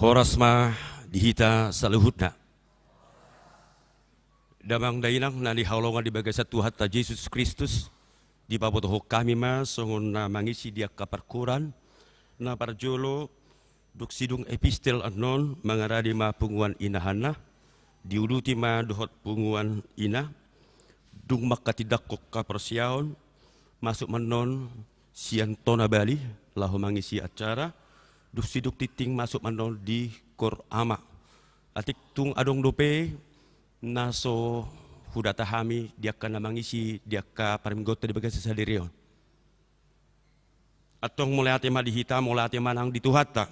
Horasma dihita saluhutna. Damang dainang na dihaulongan di bagai satu hatta Yesus Kristus di babotoh kami ma songon na mangisi dia kaparkuran na parjolo duk sidung epistel anon mangaradi ma punguan inahana diuduti ma dohot punguan ina dung makatidak kok kapersiaon masuk menon sian tona Bali lahu mangisi acara duk siduk titing masuk menon di kor ama atik tung adong dope naso hudata hami dia kana mangisi dia ka parimgota di bagai sesadirion atong mulai hati ma dihita mulai hati manang dituhata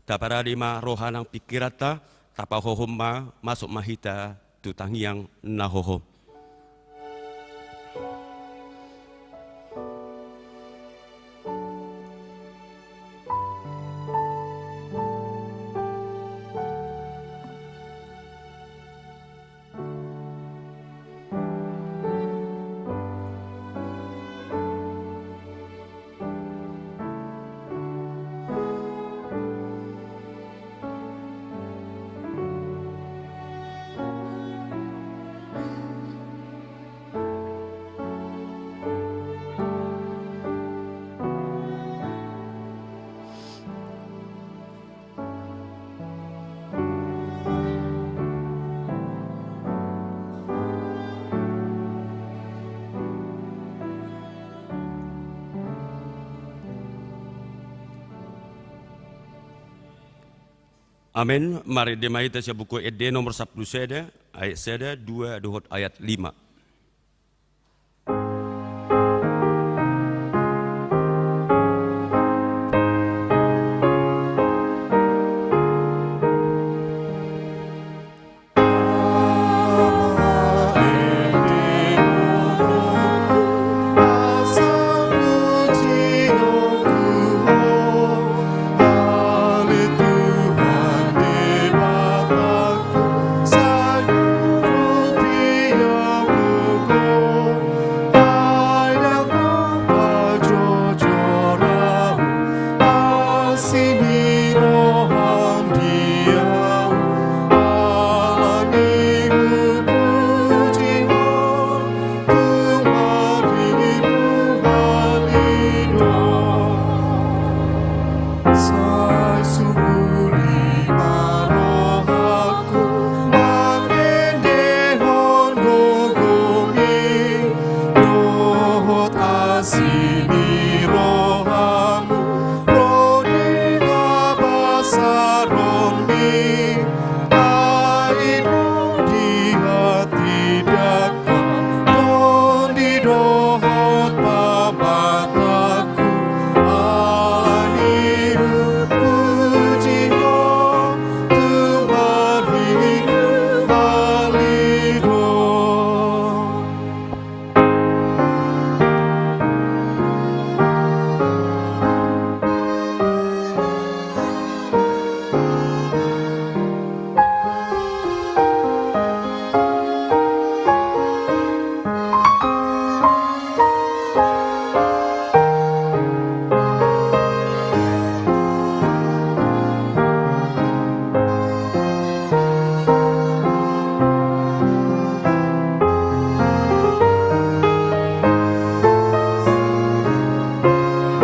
taparadi ma rohanang pikirata tapa hohom ma masuk mahita tutang yang nahohom. Amin. Mari demai ta buku Ede nomor 10 seda ayat seda 2 dohot ayat 5.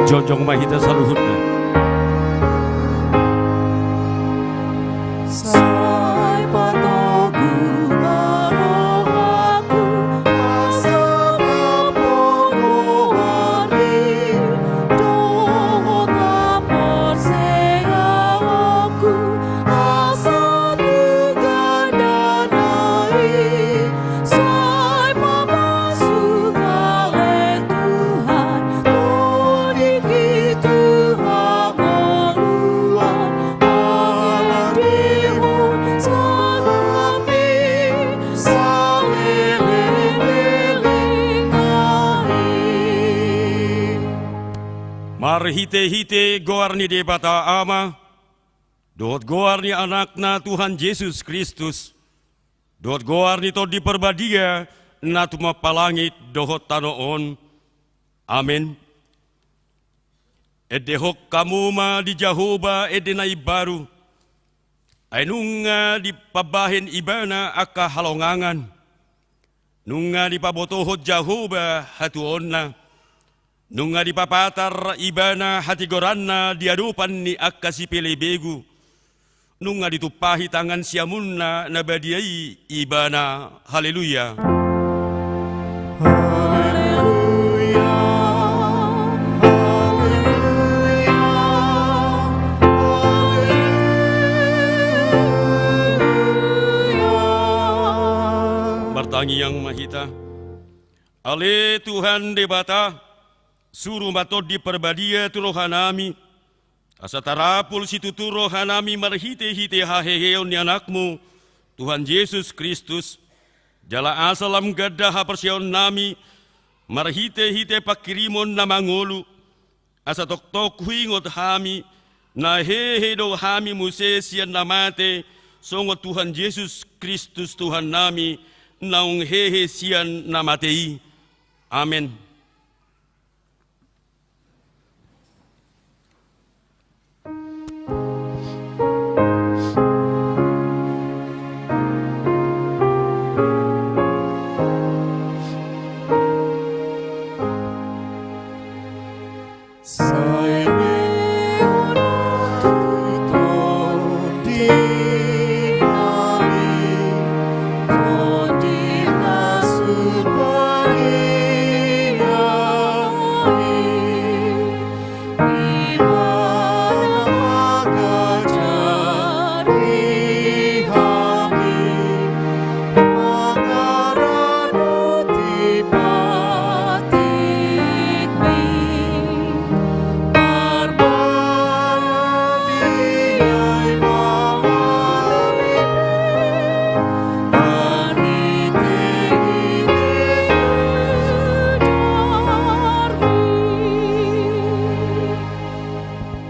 Jonjong mahita saluhutna. Hite-hite goarni de bata ama, dot goarni anakna Tuhan Yesus Kristus, dot goarni to di perbadia, na tuma palangit dohot tanoon. Amin. Edehok kamu ma di Jehovah edenai baru, Ay nunga di pabahin ibana aka halongangan. Nunga di pabotohod Jahoba hatuonna. Nunga di papatar ibana hati goranna diadupan ni akka si pelebegu. Nunga ditupahi tangan siamunna nabadiai ibana. Haleluya. Bertangi yang mahita. Ale Tuhan debata. Suruh matod di perbadia tu rohanami. Asa tarapul situ tu rohanami marhite-hite haheheon ni anakmu. Tuhan Yesus Kristus. Jala asalam gadah persion nami. Marhite-hite pakirimon na mangolu. Asa tok-tok huingot hami. Na hehe do hami musesian namate. Songot Tuhan Yesus Kristus Tuhan nami. Naung hehe sian namatei. Amin.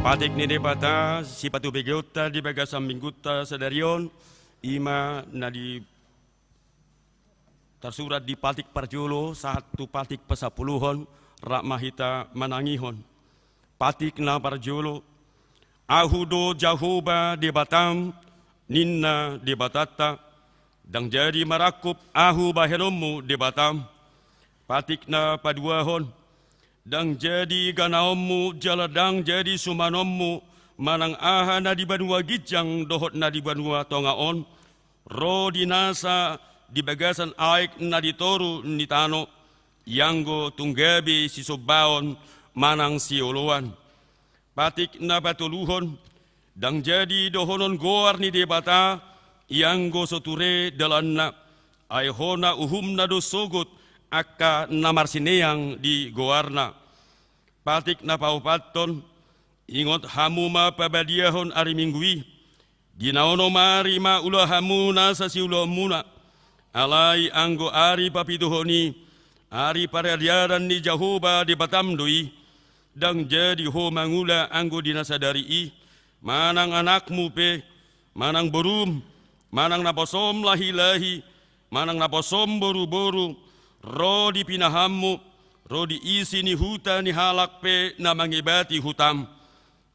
Patik ni debata si patu begota di bagasam mingguta sedarion ima nadi tersurat di patik parjolo satu patik pesapuluhon rak mahita manangihon patik na parjolo ahudo Jahoba debatam ninna debatata dang jadi marakup ahu bahenommu debatam patik na paduahon dang jadi ganaommu jaladang jadi sumanommu manang aha na di banua gijang dohot na di banua tongaon ro dinasa di bagasan aik na di toru nitano yanggo tunggabi si sobaon manang si oloan patik na batuluhon dang jadi dohonon goar ni debata yanggo soture dalanna aihona uhumna do sogot akka namarsineang di goarna patik na paupaton ingot hamuma pabadiahon ari minggui ginaono mari ma ulah hamuna sasi ulah muna alai anggo ari papituhoni ari paradiaran ni Jahoba di batamdui dang jadi ho mangula anggo dinasadari manang anakmu pe manang borum manang naposom lahi-lahi manang naposom boru-boru ro di pinahammu, ro di isi ni huta ni halak pe na mangibati hutam.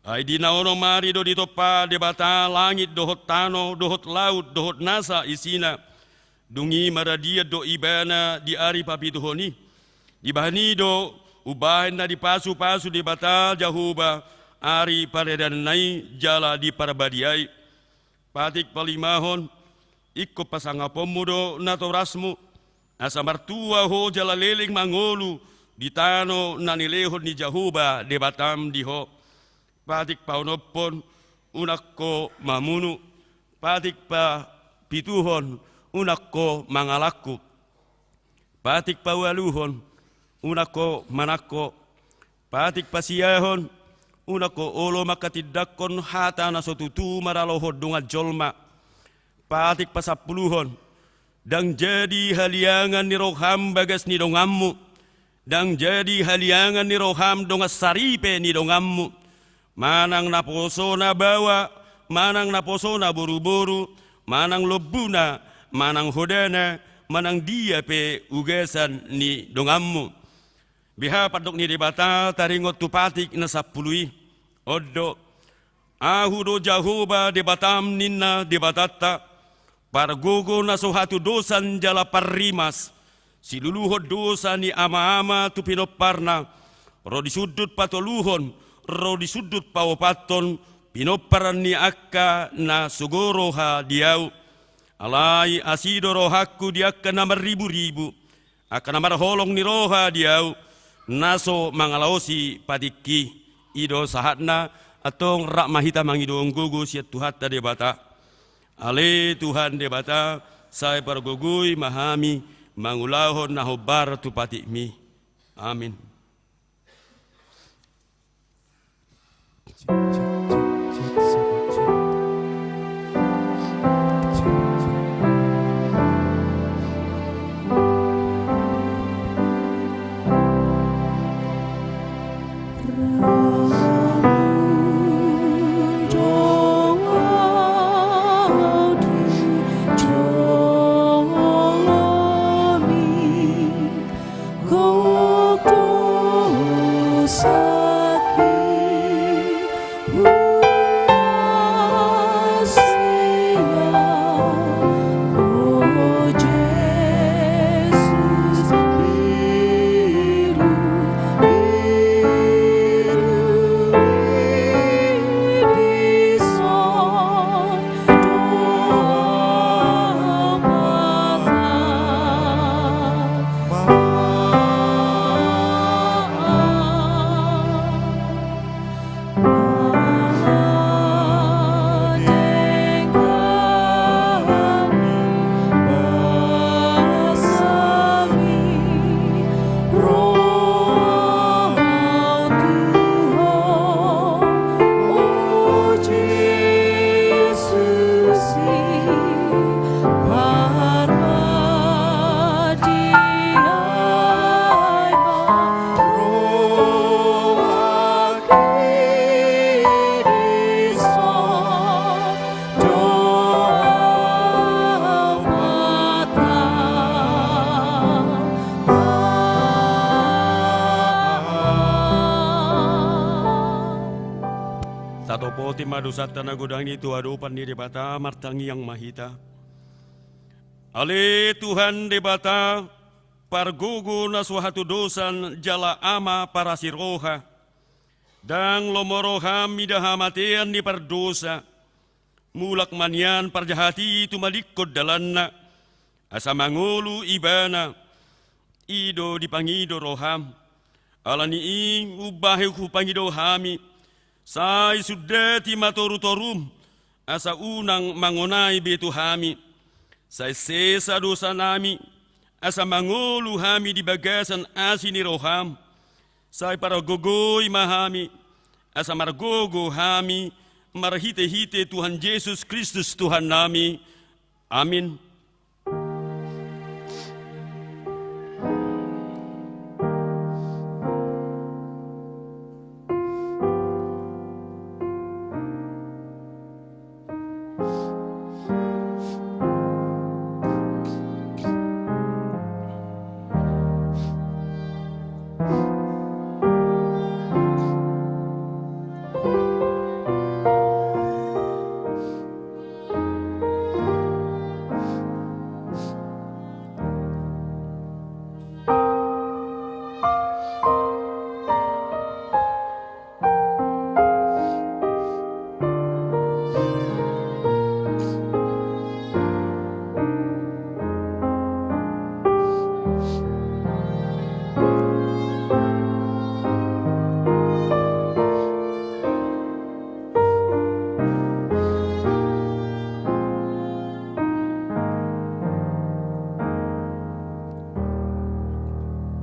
Ay di naono mari do ditopa debata langit dohot tano, dohot laut, dohot nasa isina. Dungi maradia do ibana di ari papituhoni. Di bahani do ubahin na di pasu-pasu debata Jahoba ari paredanai jala di parabadiai. Patik palimahon, ikut pasangapomu do natorasmu. Asa martua ho jala leling mangolu di tano nanilehon ni Jahoba debatam diho patik paunopon unakko mamunu patik pa pituhon unakko mangalaku patik pawaluhon unakko manakko patik pasiyahon unakko olo makatidakkon hata nasotutu maralohod dunga jolma patik pasapuluhon dang jadi haliangan ni roham bagas ni dongammu dang jadi haliangan ni roham dongas saripe ni dongammu manang naposo na bawa manang naposo na buru-buru manang lobuna manang hodana manang dia pe ugesan ni dongammu biha padok ni debata taringot tupatik na sapului oddo Ahudo Jahoba debatam ninna debatata. Pargogo na sohatu dosan jala parimas. Siluluhod dosa ni ama-ama tu pinoparna. Ro di sudut patoluhon. Ro di sudut pawapaton. Pinoparan ni akka na sugoroha diau. Alai asido rohaku diakka na maribu-ribu. Akka na marholong ni roha diau. Naso mangalaosi padiki. Ido sahatna. Atong rak mahita mangidong gugu siat tuhata debata. Ale Tuhan debata saya pargugui mahami mangulahon nahobar tu patikmi. Amin. Poti madusata na gudang itu adupan ni debata martangi yang mahita. Ale Tuhan debata pargugu na suatu dosan jala ama para siroha. Dang lomoroha midaha matean ni pardosa. Mulak manian parjahati itu malikod dalanna. Asa mangulu ibana. Ido dipangido roham. Alani ing ubahe kupangido hami. Sai sudati matoru-torum asa unang mangonai betu hami. Sai sesa dosa nami asa mangolu hami di bagasan asini roham. Sai para gogoi mahami asa margogo hami marhite-hite Tuhan Yesus Kristus Tuhan nami. Amin.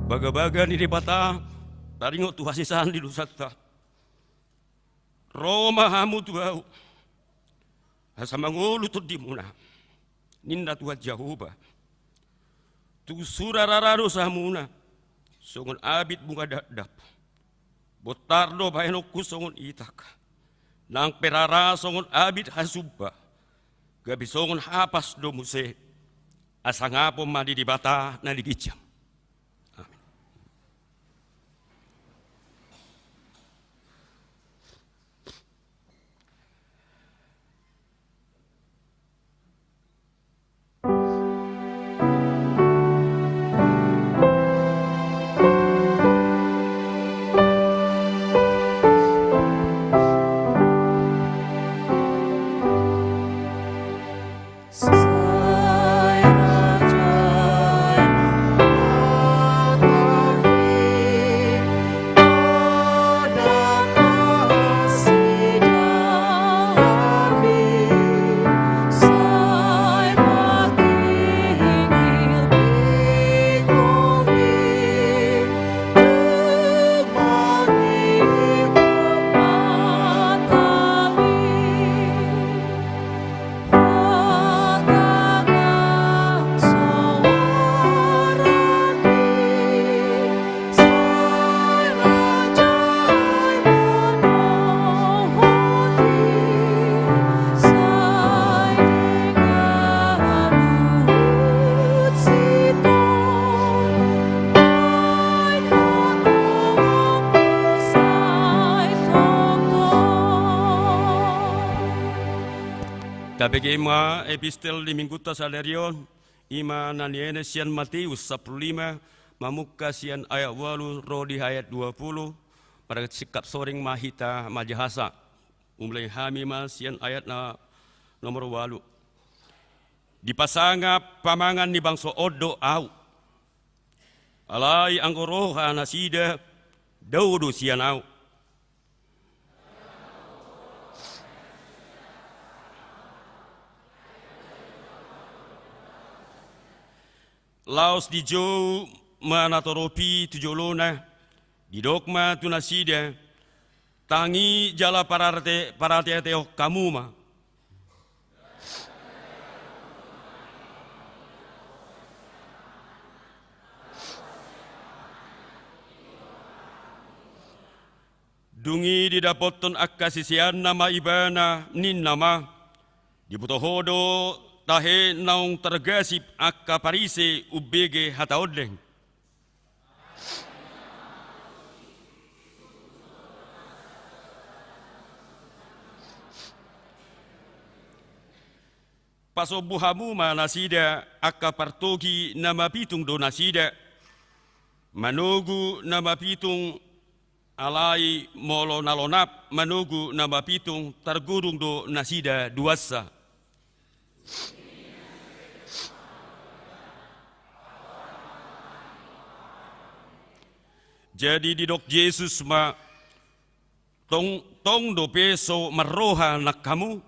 Baga-baga ni debata taringo tu hasisan di dusata. Roma hamu tu au. Asa mangulu tu dimuna. Ninda tu Jahoba. Tu surarararo samuna. Songon abit bunga dadap. Botardo bahenokku songon itak. Nang perara songon abit hasubba. Gabi songon hapas do muse. Asa ngapo madi di bata na digijam. Tabegi ima epistel di minggu tasalerion ima naniene sian Matius 15 mamuka sian ayat 8 rodi ayat 20 pada sikap soring mahita majahasa umlai hamima sian ayat nomor 8 di pasanga pamangan ni bangso odo au alai anggoroha nasida daudu sian au Laos di jo manatoropi tujolona di dogma tunasida tangi jala parate teo kamuma dungi didapoton akasisian nama ibana nin nama dibutohodo tahe naung tergasip akka parise ubege hataodeng. Pasobuhamu nasida akka partogi nama pitung do nasida manugu nama pitung alai molo nalonap manugu nama pitung targurung do nasida duasa. Jadi di dok Yesus ma tong do peso maroha nak kamu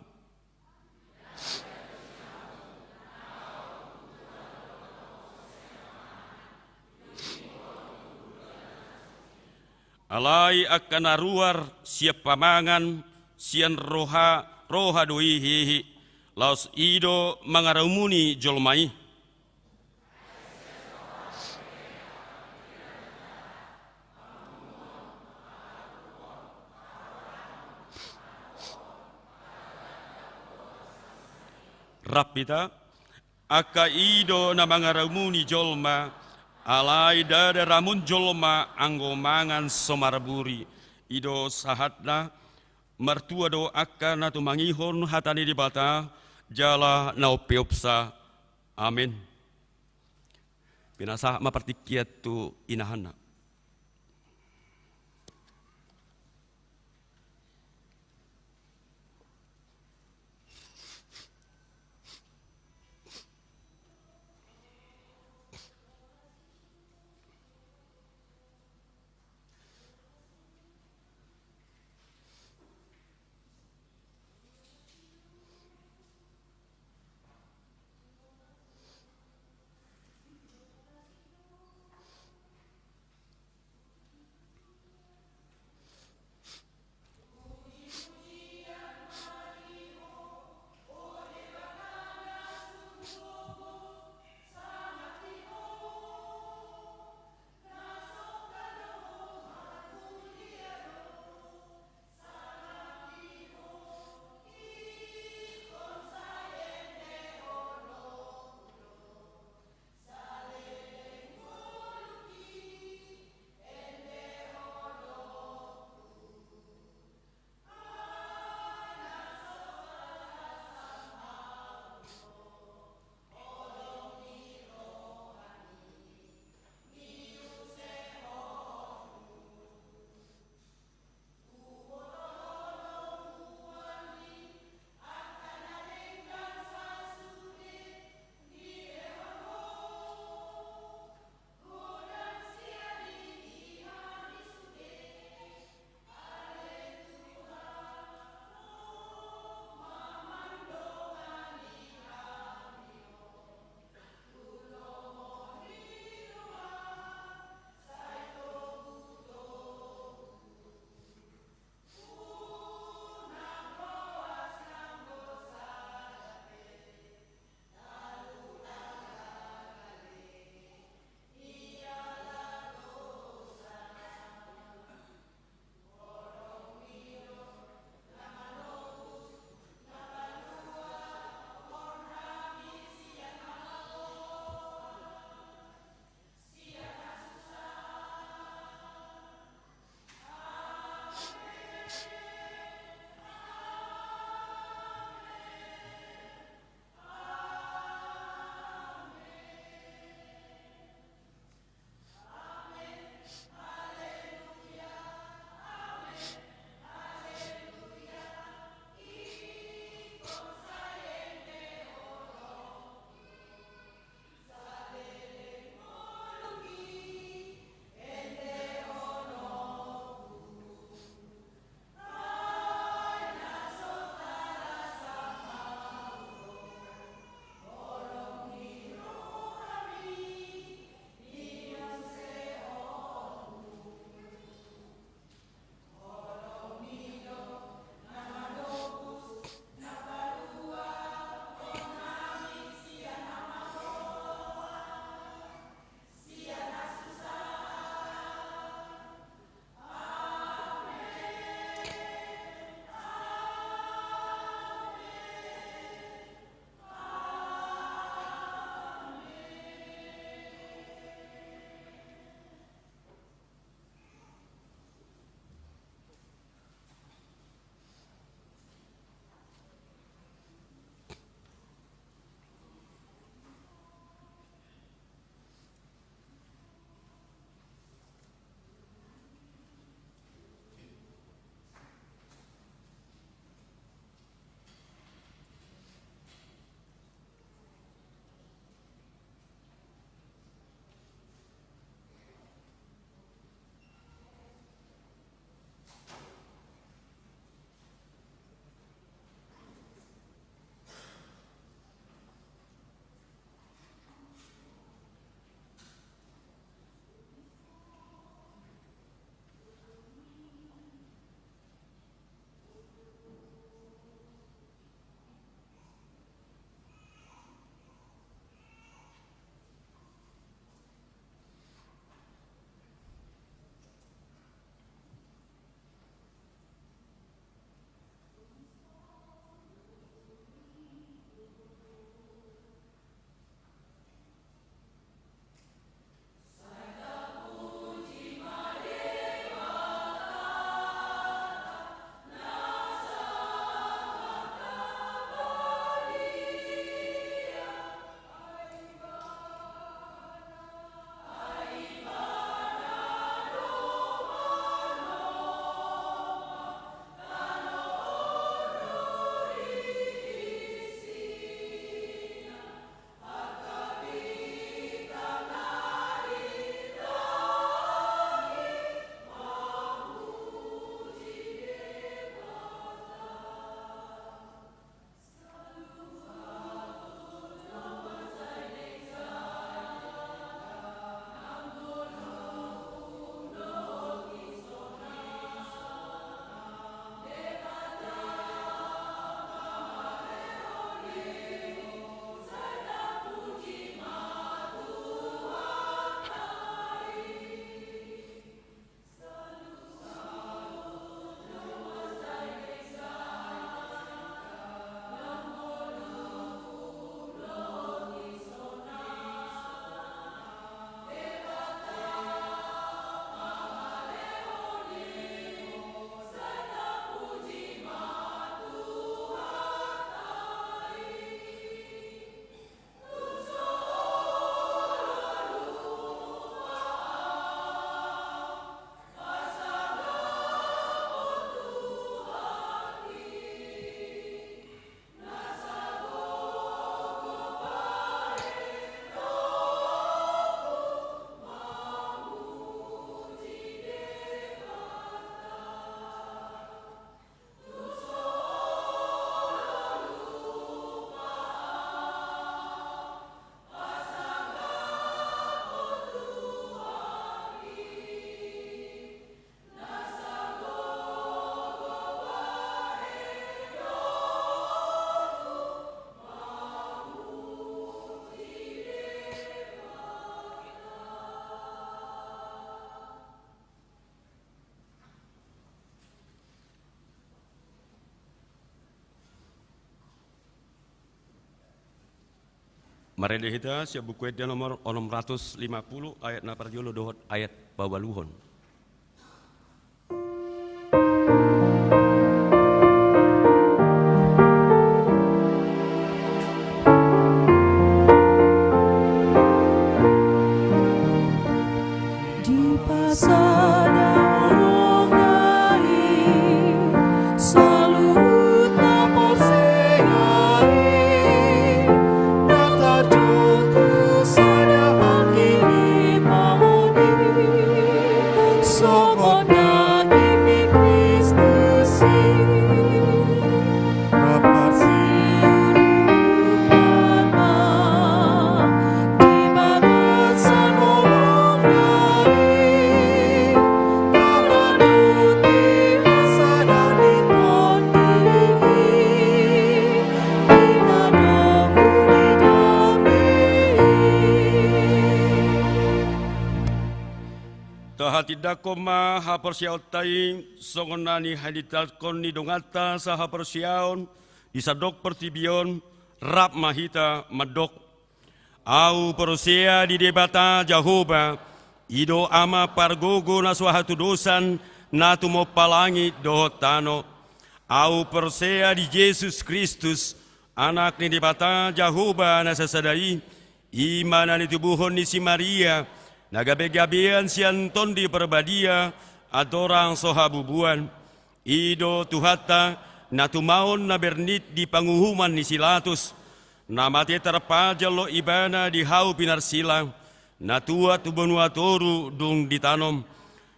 alai akan aruar siap pamangan sian roha doi hehe laos ido mangaramuni jolmai rapita aka ido na mangaramuni jolma alai dada ramun jolma anggo mangan somaraburi ido sahatna mertua do akka na tumangihon hatani di bata jala naupiopsa amin pinasa mapartikiat tu inahana Marede hita sia buku dia nomor 650 ayat na parjolo dohot ayat bawaluhon. Tidak koma hapersiaw tay songonani haditat koni dongata sa hapersiaon isadok pertibion rap mahita madok au persia di debata Jahoba ido ama pargogo na suahatu dosan natu mo palangi dohotano au persia di Yesus Kristus anak ni debata Jahoba na sasadai imanan tubuhon ni si Maria nagabe-gabean sian tondi perbadia adorang sohabubuan ido tuhata natumaon na bernit di panguhuman ni silatus namate terpajal lo ibana di hau pinarsilang natua tubenua toru dung ditanom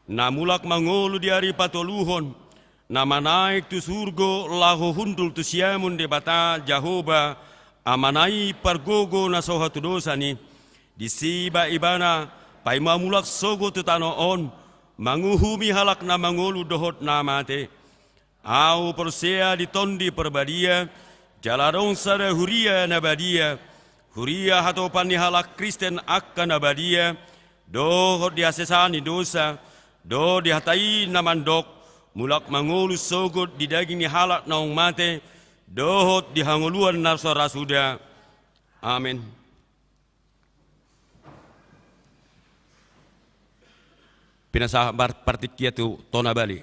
namulak mangolu di hari patoluhon nama naik tu surgo lahu hundul tu siamun de bata Jahoba amanai pargogo na sohatu dosani di siba ibana pai mamulak sogo tu tanoon manguhumi halak na mangolu dohot namate au persea di tondi perbadia jalarong sara huria nabadia huria hatopan ni halak Kristen akan nabadia dohot diasesani dosa do dihatai namandok mulak mangolu sogo di daging ni halak naong mate dohot dihangoluan nasara suda amin. Pinasa partikia tu tona bali.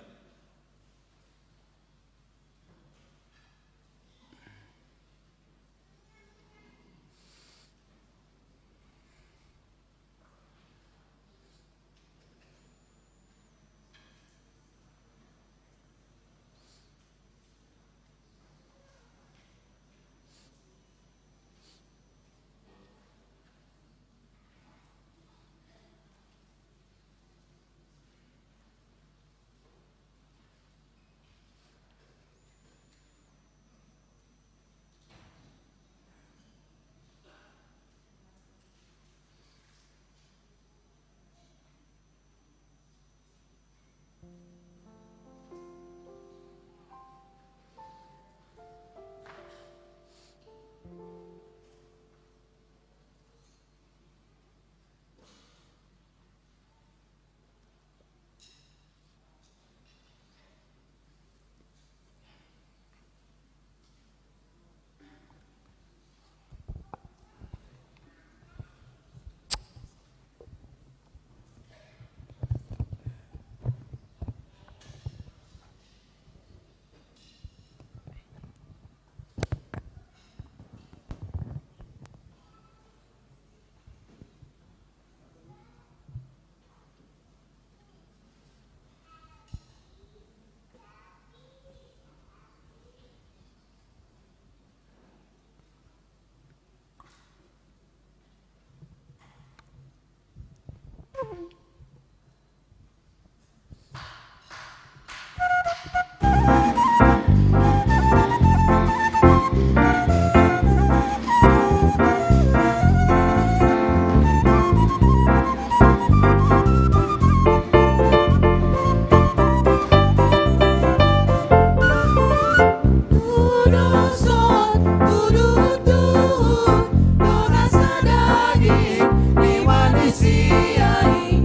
Ni wanisiai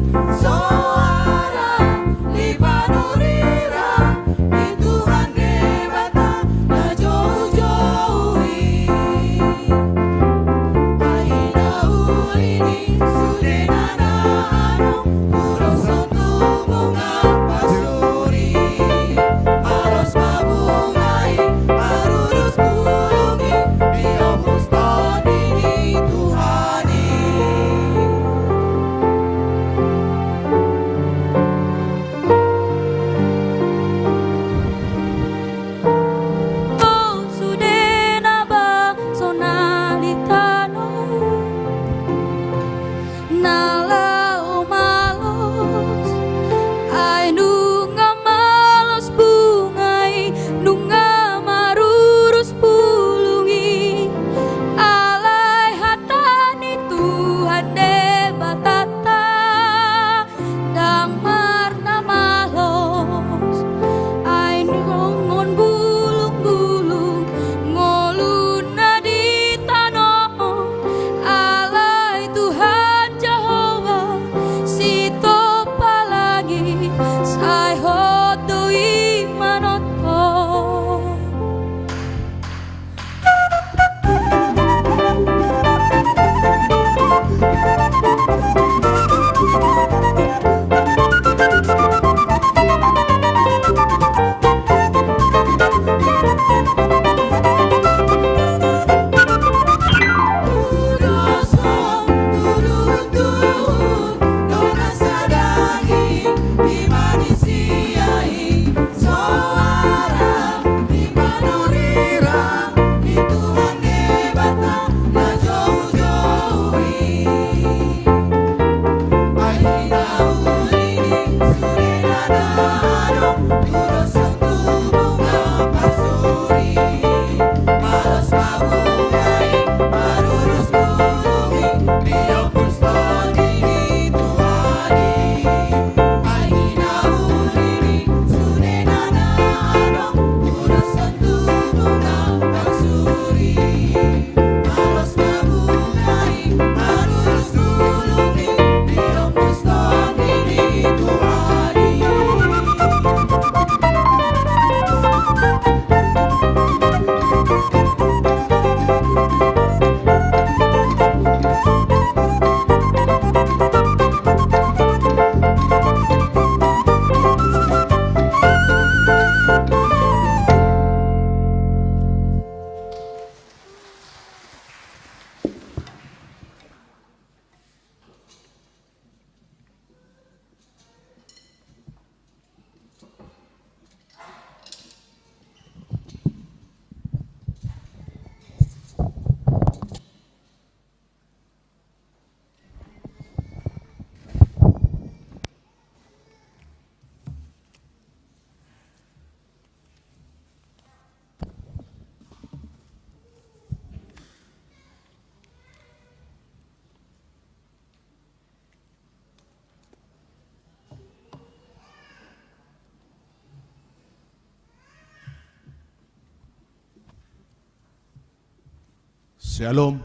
Shalom.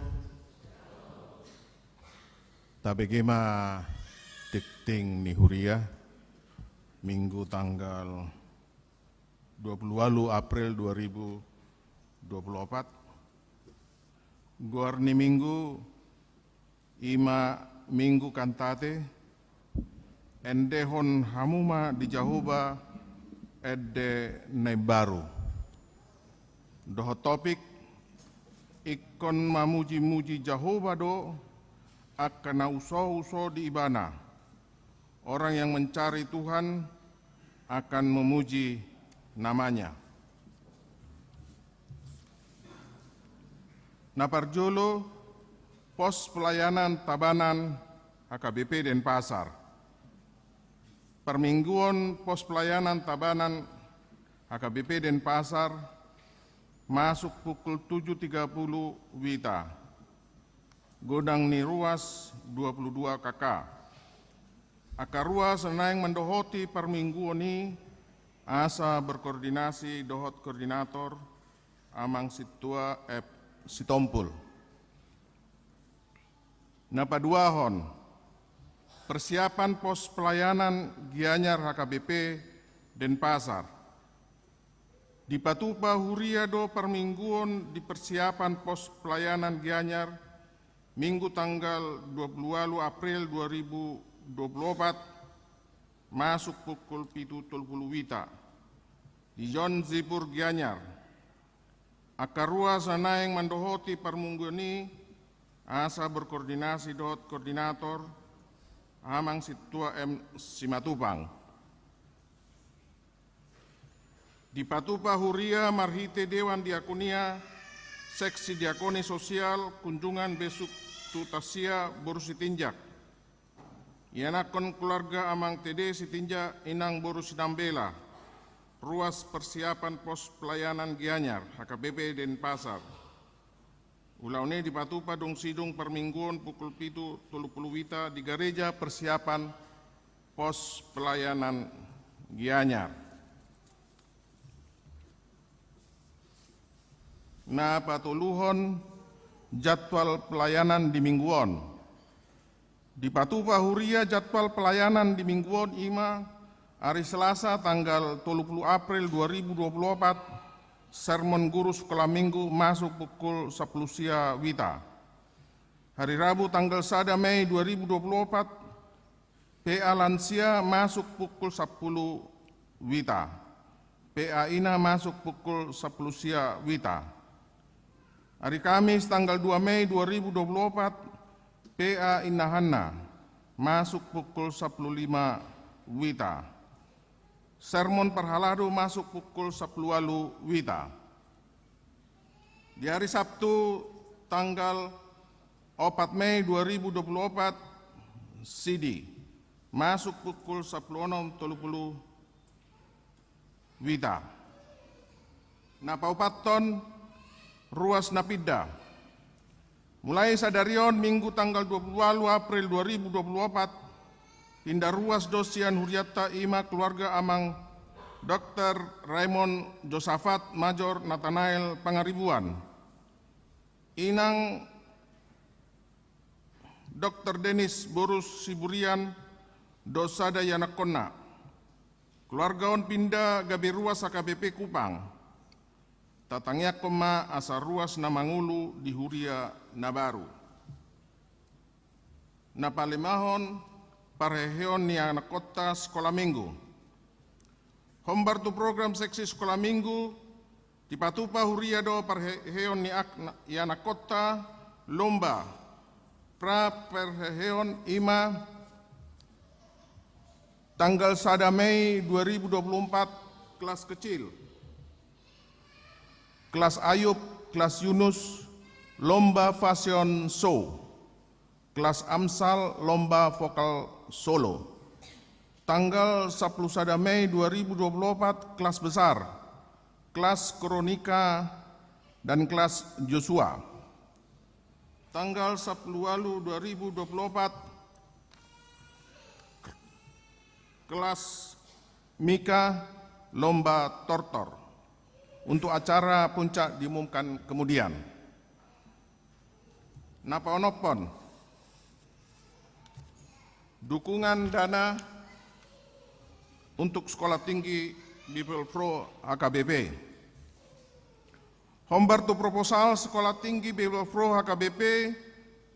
Tabegema Tikting Nihuria, Minggu tanggal 20 April 2024. Guarni Minggu Ima Minggu Kantate Endehon Hamuma di Jahuba Ede Nebaru. Doho topik ikon mamuji-muji Jehovah do akan uso-uso di ibana. Orang yang mencari Tuhan akan memuji namanya. Naparjolo pos pelayanan Tabanan HKBP Denpasar. Permingguan pos pelayanan Tabanan HKBP Denpasar masuk pukul 7.30 WITA. Godang ni ruas 22 KK. Akar ruas senang mendohoti perminggu ini asa berkoordinasi dohot koordinator amang situa sitompul. Napaduahon persiapan pos pelayanan Gianyar HKBP Denpasar. Di Patupa Huriado permingguan di persiapan pos pelayanan Gianyar Minggu tanggal 20 April 2024 masuk pukul 7.30 WITA di John Zipur Gianyar. Akarua sanaing mandohoti permingguan ini asa berkoordinasi dohot koordinator amang situa Simatupang. Di Patupa Huria Marhite Dewan Diakonia seksi diakoni sosial kunjungan besok tutasia boru sitinjak. Ianakon keluarga amang TD sitinjak inang boru sinambela. Ruas persiapan pos pelayanan Gianyar, HKBP Denpasar. Ulaune di Patupa dong sidung permingguan pukul 7.30 wita di gereja persiapan pos pelayanan Gianyar. Na patuluhon jadwal pelayanan di mingguan. Di Patupa Huria jadwal pelayanan di mingguan ima hari Selasa tanggal 30 April 2024 sermon guru sekolah minggu masuk pukul 10 sia wita. Hari Rabu tanggal 1 Mei 2024 PA lansia masuk pukul 10 wita. PA ina masuk pukul 10 sia wita. Hari Kamis tanggal 2 Mei 2024 PA Inahana masuk pukul 15 wita. Sermon Perhalado masuk pukul 10 wita. Di hari Sabtu tanggal 4 Mei 2024 CD masuk pukul 16.30 wita. Napaupaton ruas napida. Mulai sadarion minggu tanggal 20 April 2024 pindah ruas dosian Huriata ima keluarga amang Dr. Raymond Josafat Major Nathanael Pangaribuan. Inang Dr. Denis Borus Siburian Dosada Yanakona. Keluarga on pindah gabi ruas HKBP Kupang. Tatangnya koma asa ruas Namangulu di Huria Nabaru. Napalimahon parheheon ni anak kota sekolah minggu. Hombar tu program seksi sekolah minggu di Patupa Huria do parheheon ni anak kota lomba pra parheheon ima tanggal 1 Mei 2024 kelas kecil. Kelas Ayub, kelas Yunus, lomba fashion show. Kelas Amsal, lomba vokal solo. Tanggal 11 Mei 2024, kelas besar. Kelas Kronika dan kelas Joshua. Tanggal 10 Walu 2024, kelas Mika, lomba tortor. Untuk acara puncak diumumkan kemudian. Napa onopon? Dukungan dana untuk sekolah tinggi Bible Pro HKBP. Hombar tu proposal sekolah tinggi Bible Pro HKBP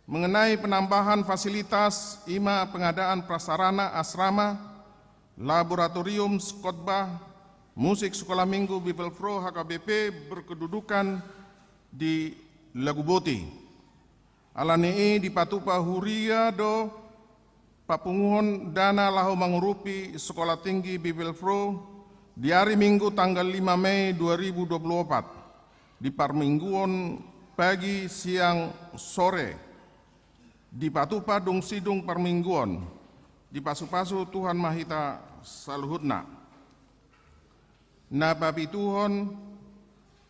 mengenai penambahan fasilitas ima pengadaan prasarana asrama, laboratorium khotbah, musik sekolah minggu Bible Pro HKBP berkedudukan di Laguboti. Alani di Patupa Huria do papunguhon dana lahu mengurupi sekolah tinggi Bible Pro di hari Minggu tanggal 5 Mei 2024 di parmingguon pagi siang sore di Patupa dong sidung parmingguon di pasu-pasu Tuhan Mahita Saluhutna. Napapituhon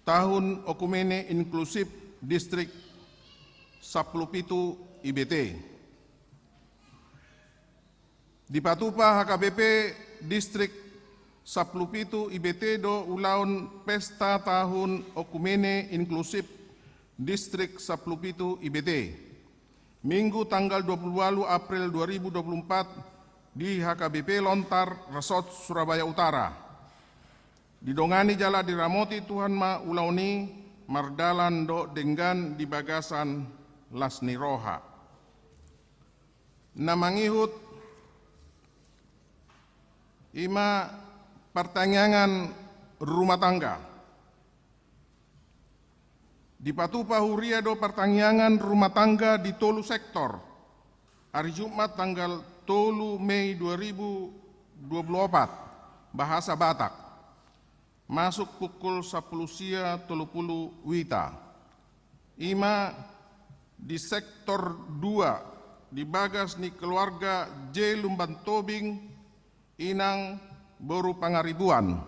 tahun okumene inklusif distrik 17 IBT. Di Patupa HKBP distrik 17 IBT do ulaun pesta tahun okumene inklusif distrik 17 IBT. Minggu tanggal 28 April 2024 di HKBP Lontar Resort Surabaya Utara. Didongani jala diramoti Tuhan ma ulauni mardalan do denggan di bagasan Lasni Roha. Namangihut ima pertanyaan rumah tangga. Di Patupa Huria do pertanyaan rumah tangga di tolu sektor. Hari Jumat tanggal 3 Mei 2024 bahasa Batak. Masuk pukul 10 sia 30 wita. Ima di sektor 2 dibagas ni keluarga J. Lumban Tobing, Inang Boru Pangaribuan,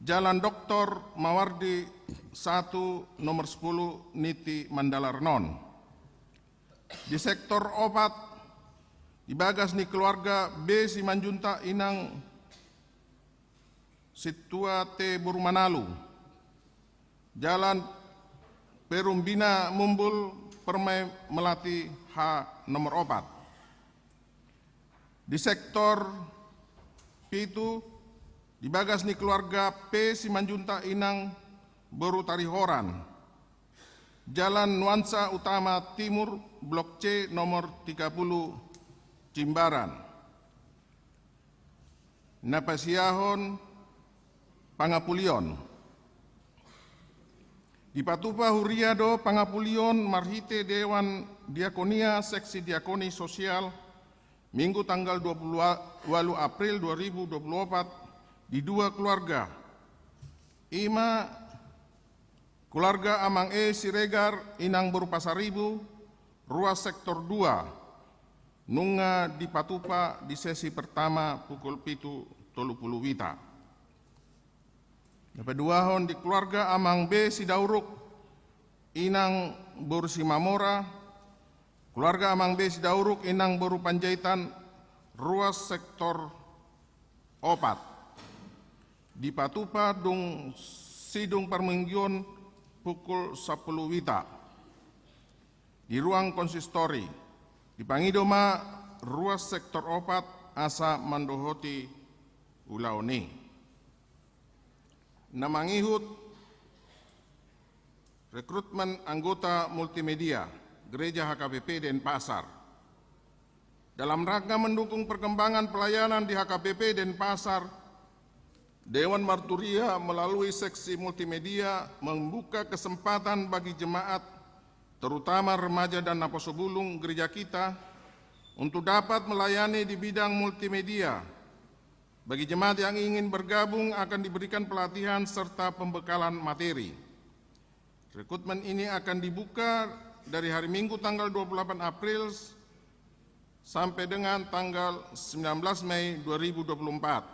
Jalan Dr. Mawardi 1 nomor 10 Niti Mandalarnon. Di sektor 4 dibagas ni keluarga B. Simanjunta, Inang Situa T. Boru Manalu, Jalan Perumbina Mumbul Permai Melati H nomor 4. Di sektor P2 dibagas ni keluarga P. Simanjunta, Inang Boru Tarihoran, Jalan Nuansa Utama Timur Blok C nomor 30 Jimbaran. Napasiahon Pangapulion. Di Patupa Huriado Pangapulion Marhite Dewan Diakonia Seksi Diakoni Sosial Minggu tanggal 28 April 2024 di 2 keluarga. Ima keluarga Amang E. Siregar, Inang Boru Pasaribu, ruas sektor 2, Nunga di Patupa di sesi pertama pukul 7.30 wita. Dapat 2 hon di keluarga Amang B. Sidauruk, Inang Boru Simamora, keluarga Amang B. Sidauruk, Inang Boru Panjaitan, ruas sektor 4. Di Patupa Dung Sidung Parmenggion pukul 10 wita. Di ruang konsistori, di Pangidoma, ruas sektor 4, Asa Mandohoti Ulaone. Namangihut rekrutmen anggota multimedia Gereja HKBP Denpasar. Dalam rangka mendukung perkembangan pelayanan di HKBP Denpasar, Dewan Marturia melalui seksi multimedia membuka kesempatan bagi jemaat, terutama remaja dan naposobulung gereja kita, untuk dapat melayani di bidang multimedia. Bagi jemaat yang ingin bergabung akan diberikan pelatihan serta pembekalan materi. Rekrutmen ini akan dibuka dari hari Minggu tanggal 28 April sampai dengan tanggal 19 Mei 2024.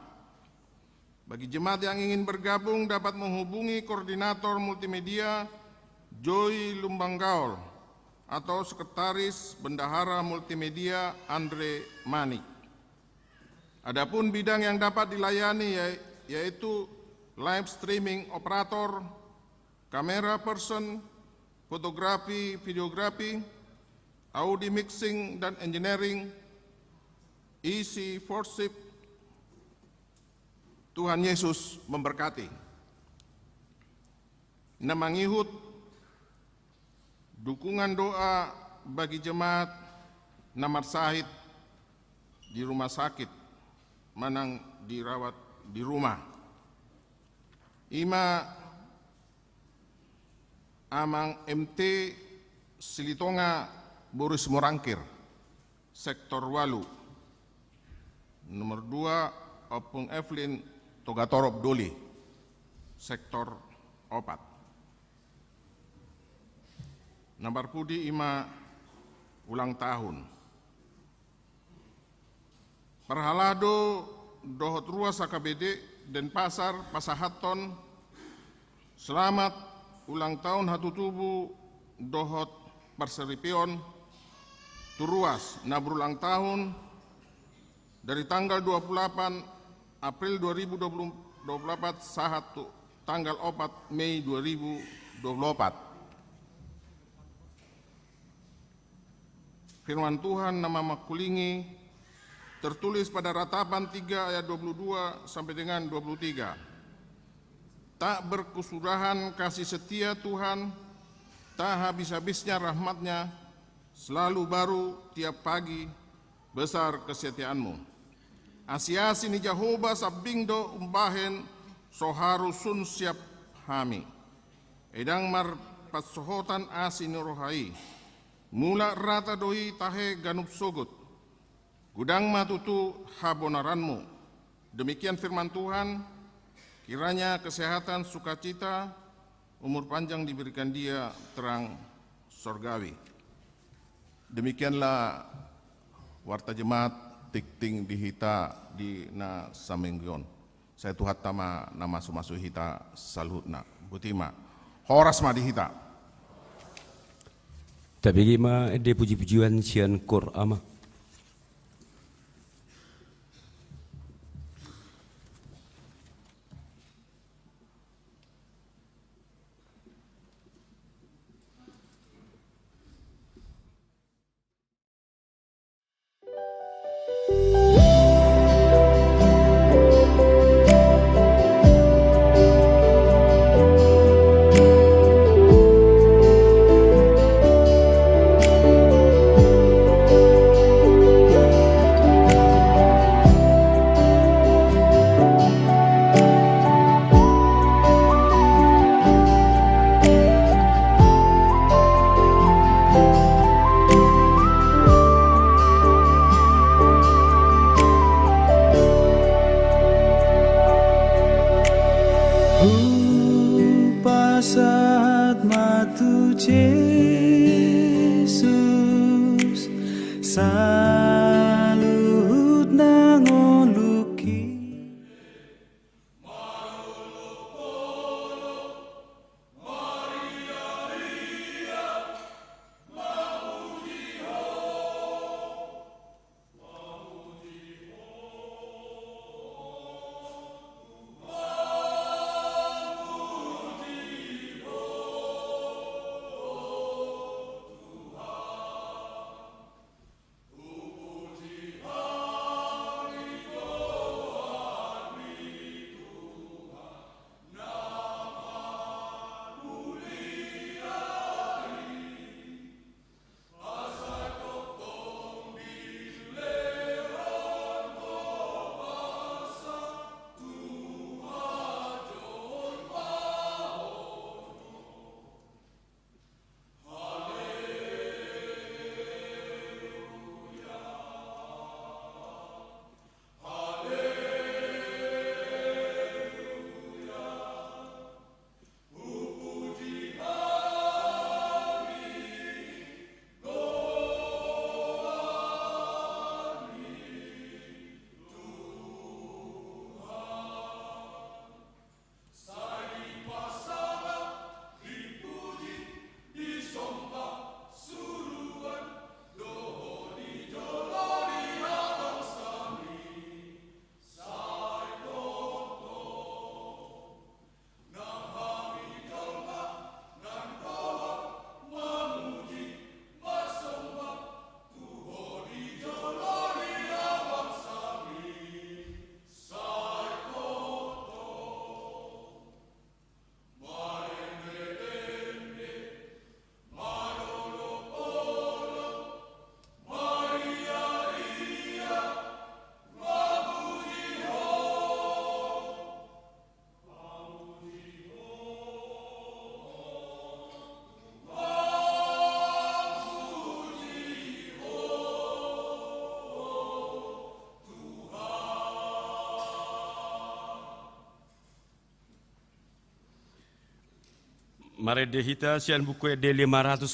Bagi jemaat yang ingin bergabung dapat menghubungi koordinator multimedia Joy Lumbanggaul atau sekretaris bendahara multimedia Andre Manik. Adapun bidang yang dapat dilayani yaitu live streaming operator, kamera person, fotografi, videografi, audio mixing dan engineering, isi worship. Tuhan Yesus memberkati. Namangihut dukungan doa bagi jemaat Namar Sahid di rumah sakit Manang dirawat di rumah. Ima Amang MT Silitonga Boris Morangkir, sektor 8. Nomor 2 Opung Evelyn Togatorop Doli, sektor 4. Nambar pudi ima ulang tahun. Perhalado dohot ruas HKBD Denpasar Pasahaton, selamat ulang tahun hatutubu dohot Parseripion Turuas na berulang tahun dari tanggal 28 April 2024 sahat tanggal 4 Mei 2024. Firman Tuhan nama makulingi tertulis pada Ratapan 3 ayat 22 sampai dengan 23. Tak berkesudahan kasih setia Tuhan, tak habis-habisnya rahmatnya, selalu baru tiap pagi, besar kesetiaanmu. Asiasi ni Jehovah sabingdo umbahen soharu sun siap hami. Edang mar patsohotan asin rohai. Mula rata doi tahe ganup sogut. Gudang matutu habonaranmu. Demikian firman Tuhan, kiranya kesehatan, sukacita, umur panjang diberikan dia, terang sorgawi. Demikianlah warta jemaat tikting di hita di na samenggion. Saya tuhat tama nama sumasu hita salhutna. Butima. Horas ma di hita. Tapi ma ede puji-pujian sian kor ama. Saat matu Jesus salut nangon luki. Mari dehita sian buku de 587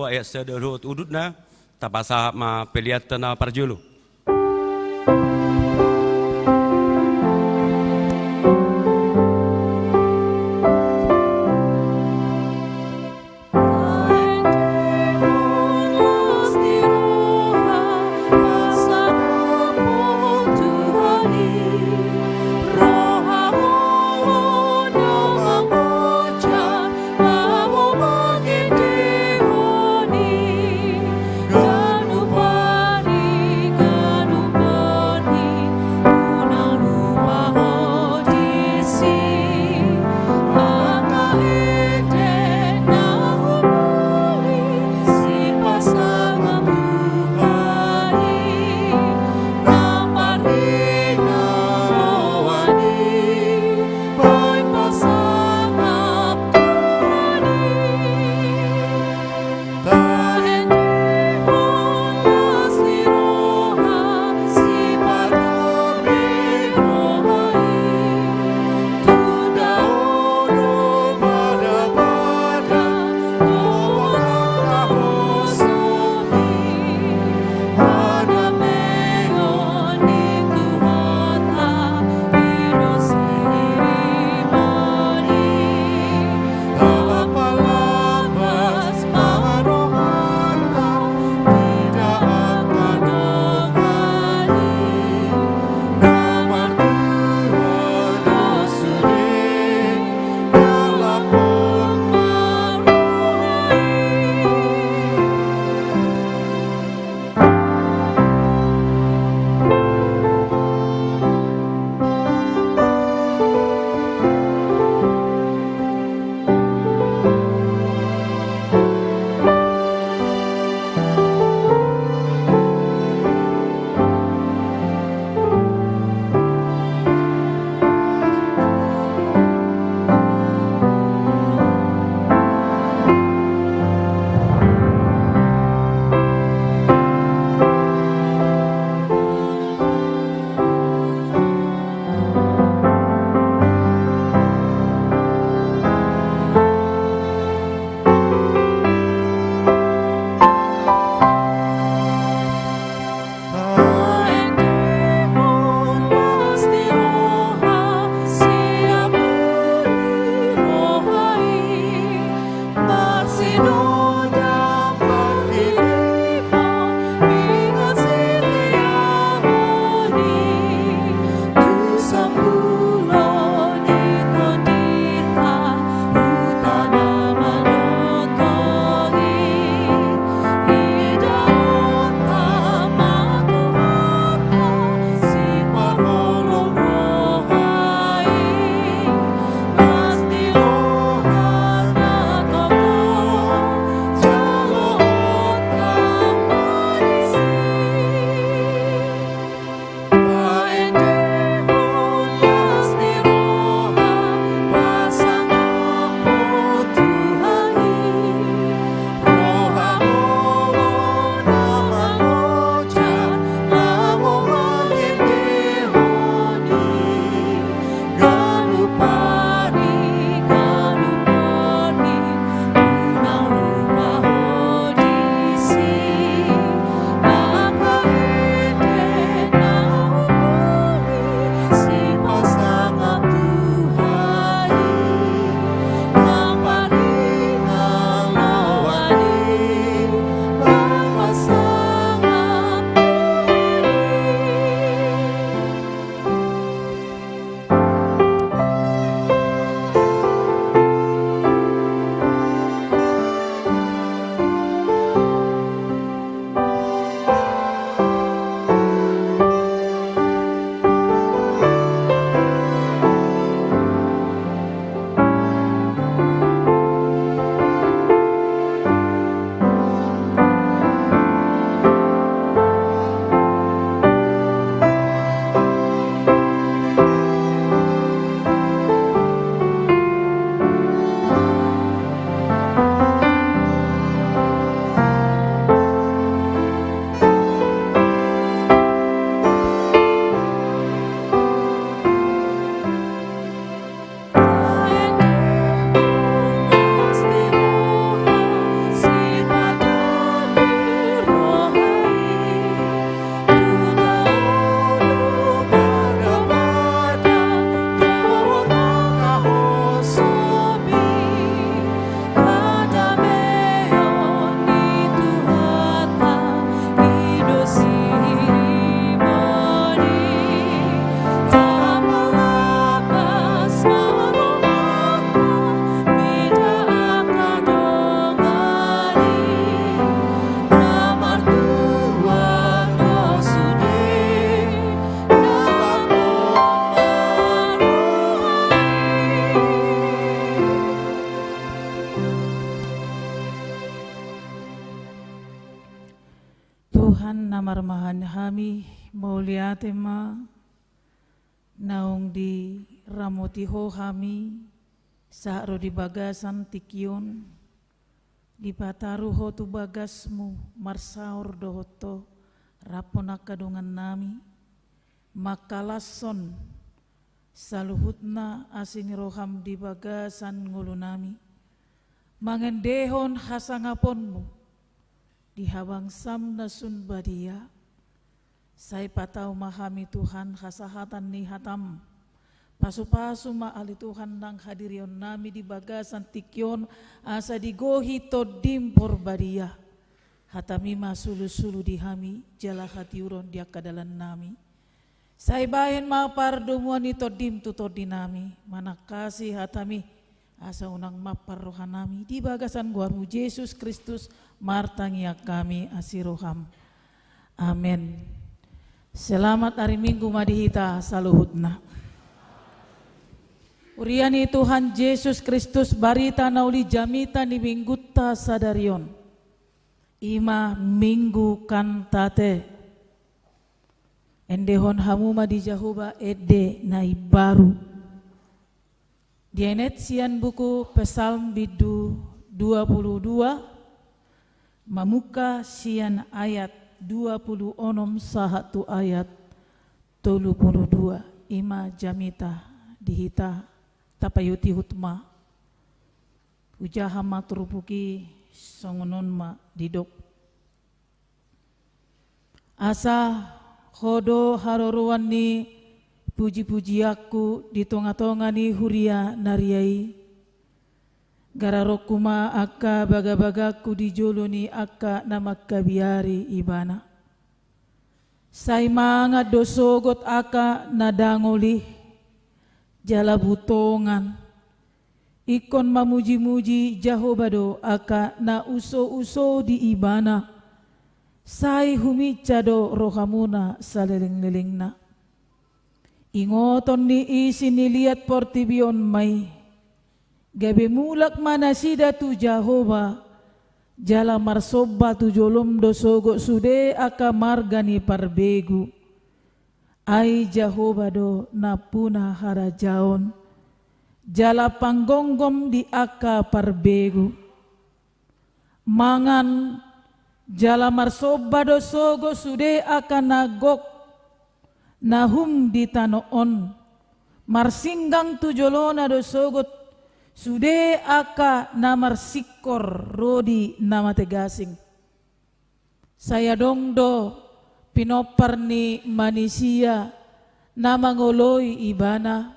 ayat sadarut udutna tapasa ma peliatana parjulu. Dan upari Tuhan namarmahan kami mulia tema naung di ramotiho kami saaro di bagasan tikion di pataruho tu bagasmu marsaur dohoto rapona kadungan nami makalason saluhutna asiniroham di bagasan ngulu nami mangendehon hasangaponmu di habang samna sun badia saya patau mahami Tuhan hasahatan ni hatam pasu-pasu maali Tuhan nang hadirion nami di bagasan tikyon asa digohi todim porbadia hatami masulu-sulu di hami jala hatiuron dia kadalan nami saya bayan mapar dumuan ito dim tuto dinami mana kasih hatami asa unang mapar rohanami di bagasan guarmu Yesus Kristus martangia kami asiroham amin. Selamat hari Minggu madihita saluhutna. Uriani Tuhan Yesus Kristus barita nauli jamita ni minggutta sadarion. Ima minggu kantate. Endehon hamuma di Jahuba ede nai baru. Dienet sian buku Psalm bidu 22 mamuka sian ayat 26 sahatu ayat 32 ima jamita dihita tapayuti hutma ujaha maturupuki songonon ma didok asa hodo haroruan ni puji-puji aku di tonga-tonga ni huria nariai gararokuma akka baga-bagaku di joloni akka namakka biari ibana say mga dosogot akka nadangoli jala butongan ikon mamuji-muji Jahobado akka na uso-uso di ibana say humicado rohamuna saliling-liling na ingoton ni isi niliat portibion may gabi mulak mana sida tu Jehova jala marsoba tu jolom dosogo sude aka margani parbegu ai Jehova do napuna harajaon jala panggonggom di aka parbegu mangan jala marsoba dosogo sude aka nagok nahum di tanoon marsinggang tu jolona dosogot sude aka namar sikor rodi nama tegasing saya dongdo pinopar ni manusia nama ngoloi ibana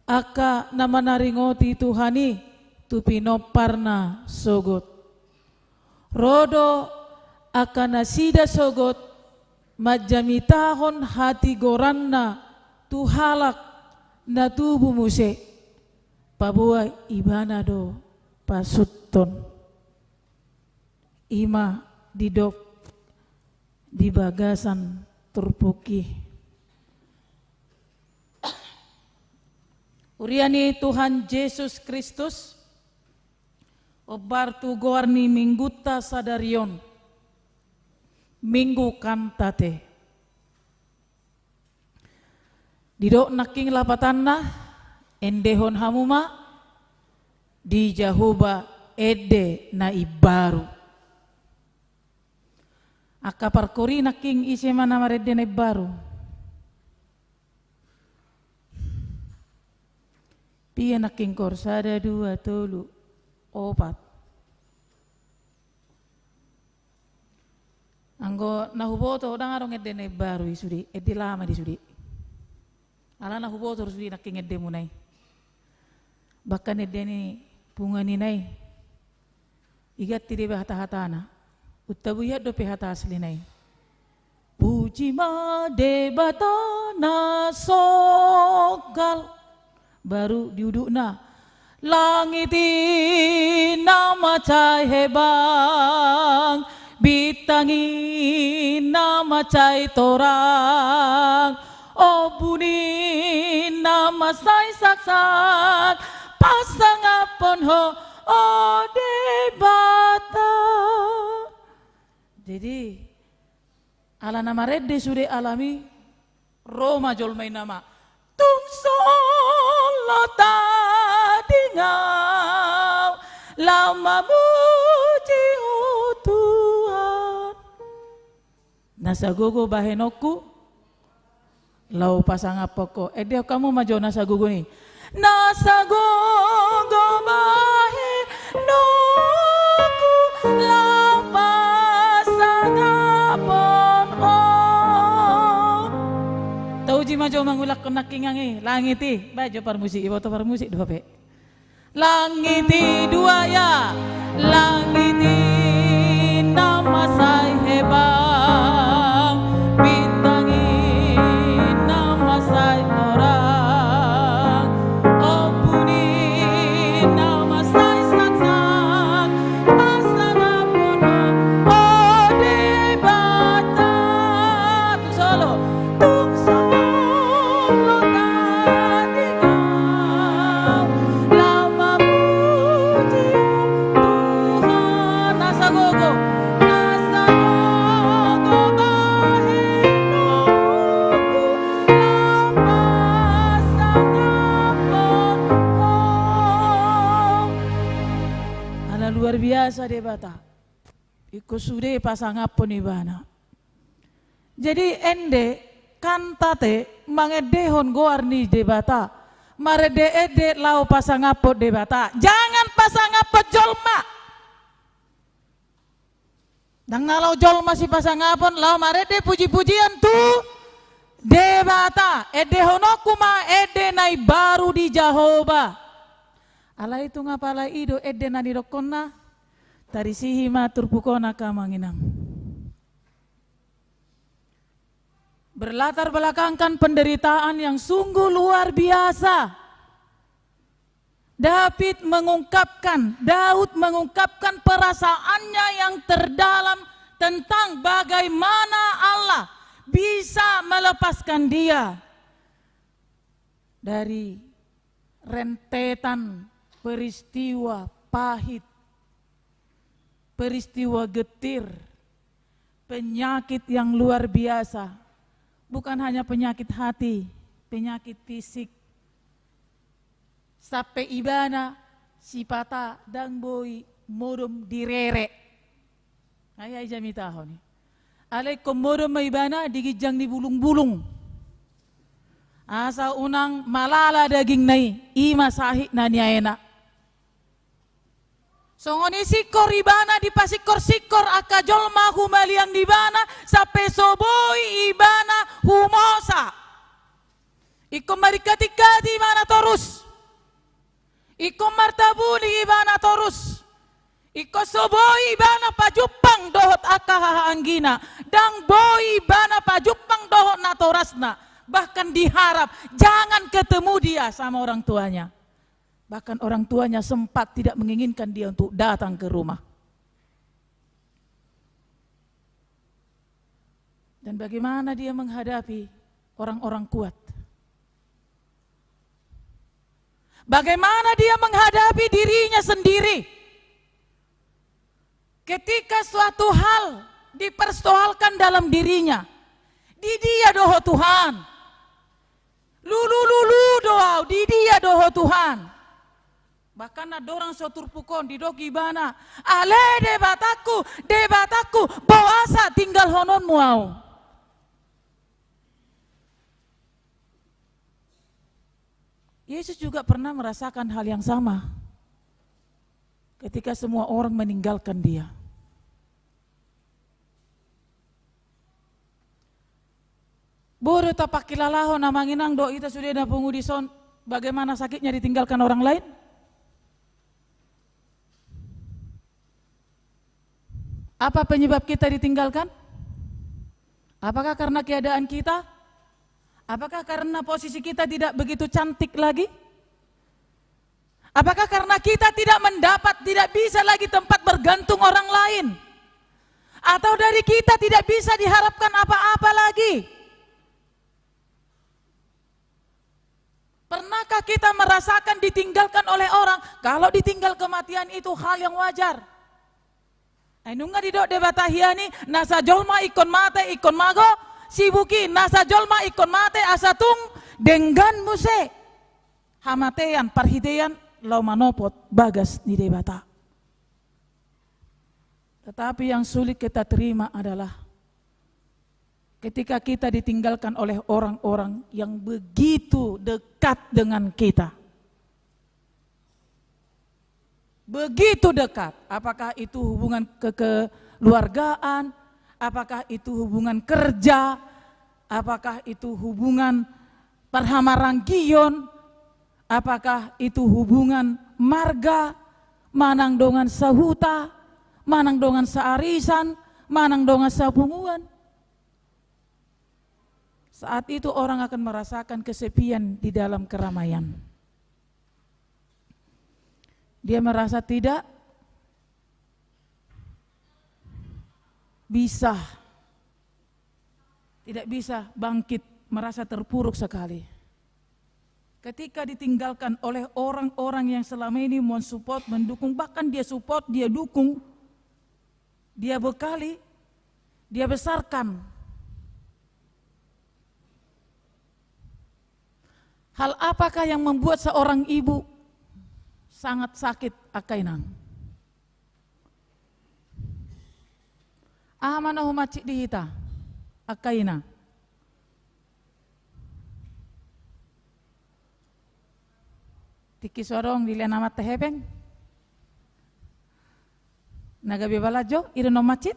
aka nama naringoti Tuhani tu pinopar na sogot rodo aka nasida sogot majamitahon hati goranna tu halak na tubuh muse pabuai ibana do pasutton ima didok di bagasan turpuki uriani Tuhan Yesus Kristus obartu goarni mingguta sadarion minggu kantate didok naking lapatanna endehon hamuma di Jahuba ede na ibaru aka parkori naking isi mana marede na ibaru pia naking korsada 2 3 4 anggo nahuboto udang arong ede na ibaru isudi ede lama di sudi ala nahuboto sudi naking ede munay bahkan ede ni bunga ninay igat tiri bahata-hatana utabuyat do pehata asli nay puji ma debata na sokal baru diuduk na langiti nama cai hebang bitangi nama cai torang oh buni nama sai saksak pasang apon ho oh debata. Jadi Ala nama redde sude alami Roma jolmai nama Tungsolo tadingau lama muji Tuhan. Nasa gogo bahenoku lau pasang apoko. Dia kamu majo nasa gogo nih. Nasa gogo bahenoku lau pasang apoko. Tahu ji majo mangulak kenakingangi langiti. Bajo parmusik ibu to parmusik dua pe. Langiti dua ya. Langiti nama saya hebang. Bintangi nama saya orang. Oh budi nama saya saksak. Pasangan puna. Oh debata. Tung solo. Tung solo tadingau. Lama muji Tuhan. Nasa gogo. Nasa gogo bahenoku. Lama sangapon oh. Ala luar biasa debata. Iko sude pasangapon ibana. Jadi ende kantate mangedehon goarni debata. Marede ede lau pasangapot debata. Jangan pasangapot jolma. Dang nalau jolma si pasangapon lau marede puji-pujian tu debata. Ede honokuma ede nai baru di Jahoba. Ala itu ngapala ido ede na dirokonna. Tarisihi matur pukona kamanginang. Berlatar belakangkan penderitaan yang sungguh luar biasa. Daud mengungkapkan perasaannya yang terdalam tentang bagaimana Allah bisa melepaskan dia dari rentetan peristiwa pahit, peristiwa getir, penyakit yang luar biasa. Bukan hanya penyakit hati, penyakit fisik. Sampai ibana, sipata, dan boi, modom direre. Ayah jami tahu nih. Alaikum modom ibana digijang di bulung-bulung. Asa unang malala daging nai, ima sahih nanya enak. Songoni sikor ibana di pasikor sikor akajol mahu maliang di bana sampai soboi ibana humosa. Iko marikati-kati ibana torus. Iko martabuni ibana torus. Iko soboi ibana pajupang dohot akaha anggina. Dang boi ibana pajupang dohot natorasna. Bahkan diharap jangan ketemu dia sama orang tuanya. Bahkan orang tuanya sempat tidak menginginkan dia untuk datang ke rumah. Dan bagaimana dia menghadapi orang-orang kuat? Bagaimana dia menghadapi dirinya sendiri? Ketika suatu hal dipersoalkan dalam dirinya, di dia doho Tuhan. Lulu doa, di dia doho Tuhan. Bahkan ada orang sotur pukon di doki bana. Ale debataku, boasa tinggal honon muau. Yesus juga pernah merasakan hal yang sama. Ketika semua orang meninggalkan dia. Bodoh tapak kilalaho namanginang do ita sudah na pengudison. Bagaimana sakitnya ditinggalkan orang lain? Apa penyebab kita ditinggalkan? Apakah karena keadaan kita? Apakah karena posisi kita tidak begitu cantik lagi? Apakah karena kita tidak bisa lagi tempat bergantung orang lain? Atau dari kita tidak bisa diharapkan apa-apa lagi? Pernahkah kita merasakan ditinggalkan oleh orang? Kalau ditinggal kematian itu hal yang wajar. Ainunga didok debata hiani nasa jolma ikon mate ikon mago sibuki nasa jolma ikon mate asatung denggan muse hamatean parhidean lau manopot bagas di debata. Tetapi yang sulit kita terima adalah ketika kita ditinggalkan oleh orang-orang yang begitu dekat dengan kita. Begitu dekat, apakah itu hubungan kekeluargaan, apakah itu hubungan kerja, apakah itu hubungan perhamaranggion, apakah itu hubungan marga, manang dongan sahuta, manang dongan saarisan, manang dongan sapunguan. Saat itu orang akan merasakan kesepian di dalam keramaian. Dia merasa tidak bisa bangkit, merasa terpuruk sekali. Ketika ditinggalkan oleh orang-orang yang selama ini mensupport, mendukung, bahkan dia support, dia dukung, dia bekali, dia besarkan. Hal apakah yang membuat seorang ibu sangat sakit akainang? Amanahu macik dihita akaina. Tiki sorong dilian amat tehebeng. Naga bebalajo ireno macit.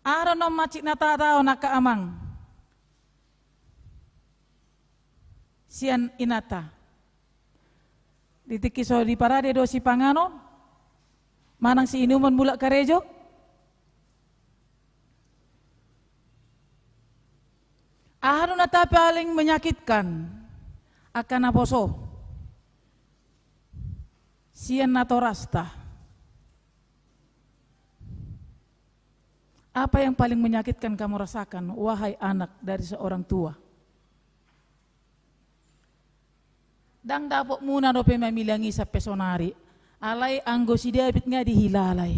Arono macik nata tao naka amang. Sian inata ditikiso di parade do si pangano manang si inuman mulak karejo ahano nata paling menyakitkan akan aposo sian natorasta. Apa yang paling menyakitkan kamu rasakan wahai anak dari seorang tua? Dang dapok muna do pe mamilangi sa pesonari. Alay anggo si David nga dihilalay.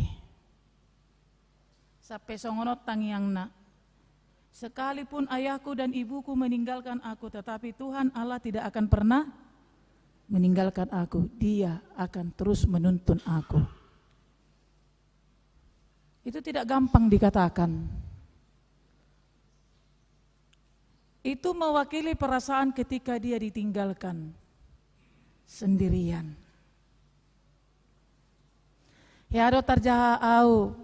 Sa pesongonot tangiang na. Sekalipun ayahku dan ibuku meninggalkan aku, tetapi Tuhan Allah tidak akan pernah meninggalkan aku. Dia akan terus menuntun aku. Itu tidak gampang dikatakan. Itu mewakili perasaan ketika dia ditinggalkan sendirian. Hiado tarjaha au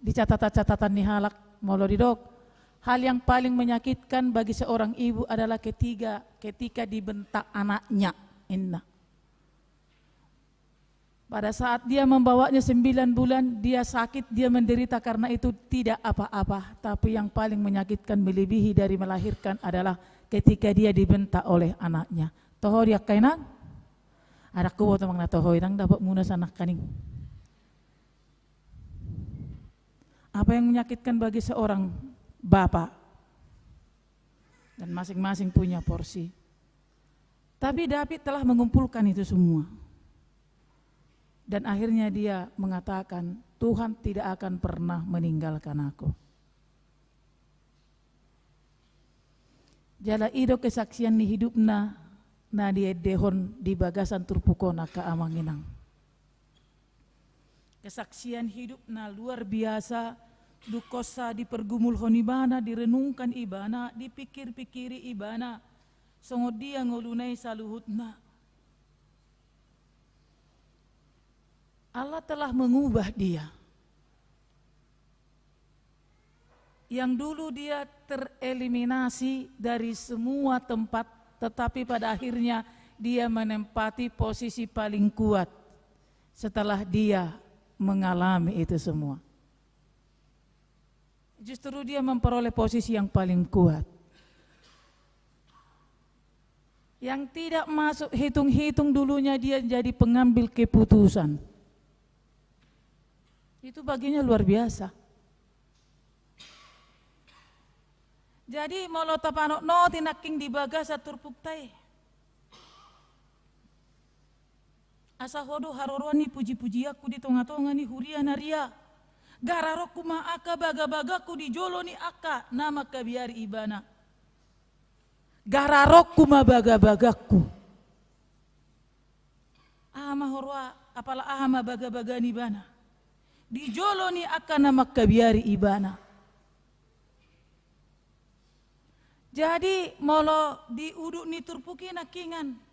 di catatan-catatan nihalak molodidok. Hal yang paling menyakitkan bagi seorang ibu adalah ketika dibentak anaknya. Inna. Pada saat dia membawanya 9 bulan, dia sakit, dia menderita karena itu tidak apa-apa. Tapi yang paling menyakitkan melebihi dari melahirkan adalah ketika dia dibentak oleh anaknya. Toho dia kainan? Anak ko boto mang natohoy nang dapat muna sa anak kaning. Apa yang menyakitkan bagi seorang bapak? Dan masing-masing punya porsi. Tapi David telah mengumpulkan itu semua. Dan akhirnya dia mengatakan, Tuhan tidak akan pernah meninggalkan aku. Jala ido kesaksian ni hidupna na dia dehon di bagasan turpukona ka amanginang. Kesaksian hidup na luar biasa, dukosa dipergumul honibana, direnungkan ibana, dipikir-pikiri ibana, songod dia ngolunay saluhutna. Allah telah mengubah dia. Yang dulu dia tereliminasi dari semua tempat, tetapi pada akhirnya dia menempati posisi paling kuat setelah dia mengalami itu semua. Justru dia memperoleh posisi yang paling kuat. Yang tidak masuk hitung-hitung dulunya dia jadi pengambil keputusan. Itu baginya luar biasa. Jadi molota panok no tinaking di bagas atur puktai. Asa hodo haroroni puji-puji aku di tonga-tonga ni huria naria. Gararoku ma aka baga-bagaku di jolo ni aka nama kabiari ibana. Gararoku ma baga-bagaku. Ama horwa apala ama baga-baga ni bana. Di jolo ni aka nama kabiari ibana. Jadi molo di uduk ni turpuki nakingan.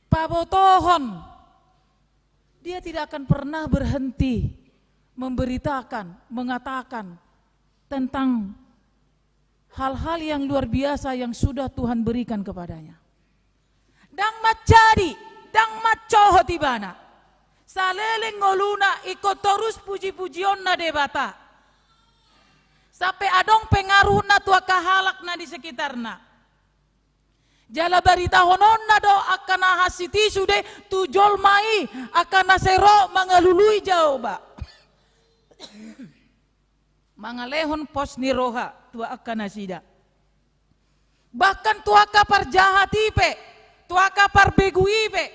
Pabotohon, dia tidak akan pernah berhenti memberitakan, mengatakan tentang hal-hal yang luar biasa yang sudah Tuhan berikan kepadanya. Dang macari, dang macoho tibana, saleleng ngoluna ikut terus puji-pujion na debata. Sampai adong pengaruh na tua kahalak na di sekitarna. Jala barita honon na do akan hasiti sude tujol mai akan nasero mangalului jauh ba. Mangalehon pos ni roha tua akan nasida. Bahkan tua kapar jahati pe, tua kapar begui pe,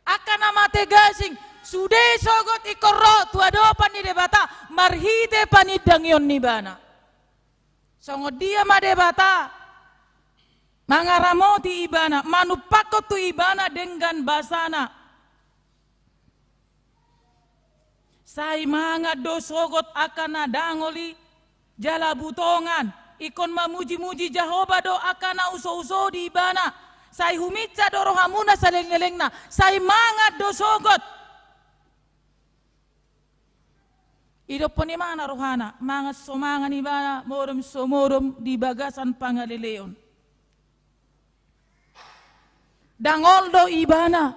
akan amate gasing sude sogot ikoro tua do pani debata marhite pani dangyon nibana. Songo dia ma debata. Mangaramoti ibana, manupako tu ibana dengan basana. Sai manga dosogot akan dangoli jala butongan. Ikon mamuji-muji Jehovah do akan uso-uso di ibana. Sai humitsa do rohamuna saleng-lelengna. Sai manga dosogot. Ido poni mana rohana, manga somangan ibana, morum somorum di bagasan pangaleleon. Dangoldo ibana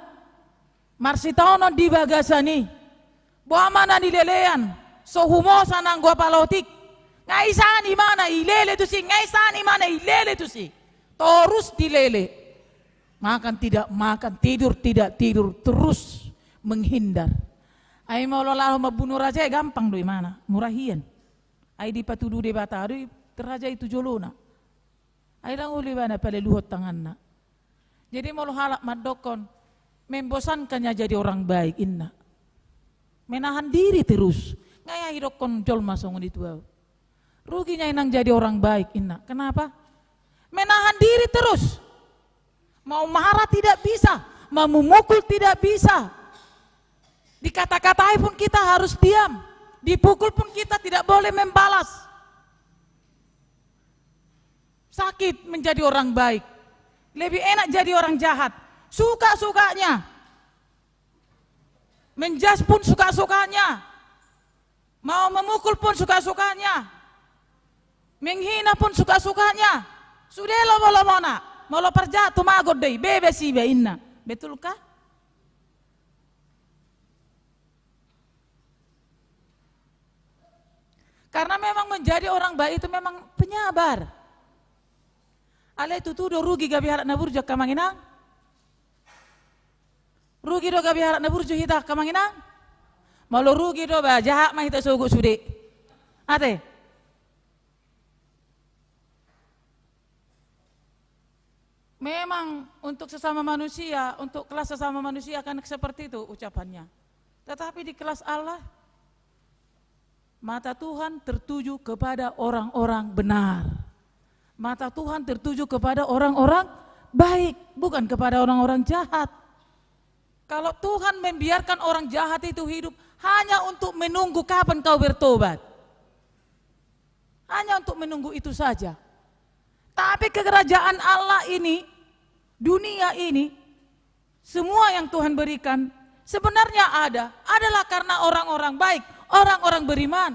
marsitono di bagasani buamana di lelean so humosa nang gua palotik ngaisan imana ilele tu si ngaisan imana ilele tu si terus dilele makan tidak makan tidur tidak tidur terus menghindar ai mau lalu mabunuh raja gampang do imana murahian ai di patudu de batari raja itu jolona ai languli bana pale luhut tanganna. Jadi mau halak madokon membosankannya jadi orang baik inna. Menahan diri terus. Ngaya hidokon jol masong itu. Ruginya inang jadi orang baik inna. Kenapa? Menahan diri terus. Mau marah tidak bisa, mau memukul tidak bisa. Dikata-katai pun kita harus diam. Dipukul pun kita tidak boleh membalas. Sakit menjadi orang baik. Lebih enak jadi orang jahat. Suka-sukanya. Menjas pun suka-sukanya. Mau memukul pun suka-sukanya. Menghina pun suka-sukanya. Sudah lo nak. Mau lo perja tu magot deh. Bebe si be inna. Betulkah? Karena memang menjadi orang baik itu memang penyabar. Ale itu tuh do rugi gabi harap naburjo kamanginang. Rugi do gabi harap naburjo hita kamanginang. Malu rugi do ba jahat mah hita sogo sude. Ate. Memang untuk sesama manusia, untuk kelas sesama manusia kan seperti itu ucapannya. Tetapi di kelas Allah mata Tuhan tertuju kepada orang-orang benar. Mata Tuhan tertuju kepada orang-orang baik, bukan kepada orang-orang jahat. Kalau Tuhan membiarkan orang jahat itu hidup hanya untuk menunggu kapan kau bertobat. Hanya untuk menunggu itu saja. Tapi kerajaan Allah ini, dunia ini, semua yang Tuhan berikan sebenarnya adalah karena orang-orang baik, orang-orang beriman.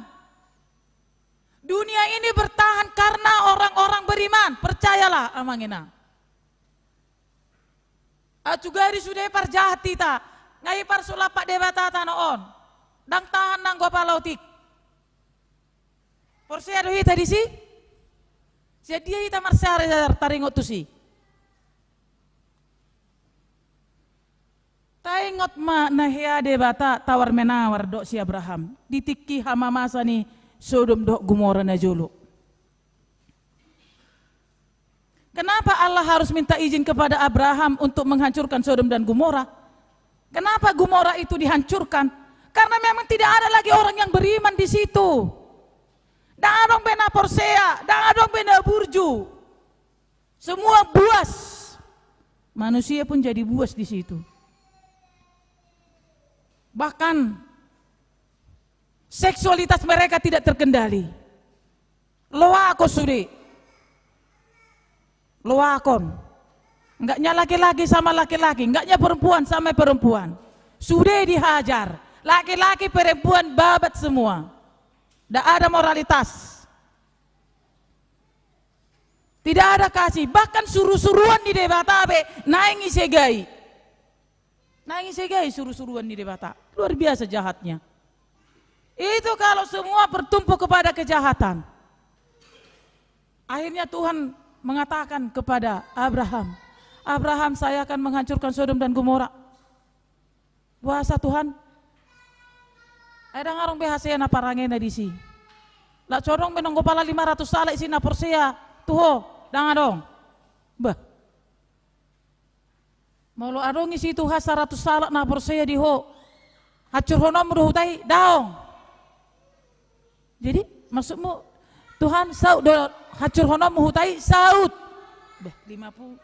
Dunia ini bertahan karena orang-orang beriman, percayalah amangina. Acugari sudah parjahati ta, ngai par sulapak debata tanoon, dang tahan nang gua palautik. Porsi aduh hita di si, jadi hita marsare taringot tu si. Taingot ma nahia debata tawar menawar dok si Abraham, ditikki hama masa ni Sodom dok Gomora na jolo. Kenapa Allah harus minta izin kepada Abraham untuk menghancurkan Sodom dan Gomora? Kenapa Gomora itu dihancurkan? Karena memang tidak ada lagi orang yang beriman di situ. Dangadong bena Porsea, dangadong bena Burju. Semua buas. Manusia pun jadi buas di situ. Bahkan seksualitas mereka tidak terkendali. Loako sudah. Loakon, enggaknya laki-laki sama laki-laki, enggaknya perempuan sama perempuan. Sudah dihajar, laki-laki perempuan babat semua. Tidak ada moralitas. Tidak ada kasih, bahkan suruh-suruan di debata be, naingi segai. Naingi segai suruh-suruan di debata. Luar biasa jahatnya. Itu kalau semua bertumpu kepada kejahatan. Akhirnya Tuhan mengatakan kepada Abraham, Abraham, saya akan menghancurkan Sodom dan Gomora. Puasa Tuhan. Ada ngarong behasea na parangena di si. Lah corong menunggu pala 500 salak isi na Porsea. Tuho, dangadong. Bah. Mau lo adong isi tuha 100 salak na Porsea di ho. Hacur honom udah hutai daong. Jadi maksudmu Tuhan saud hacur honom muhutai saud. Beh 50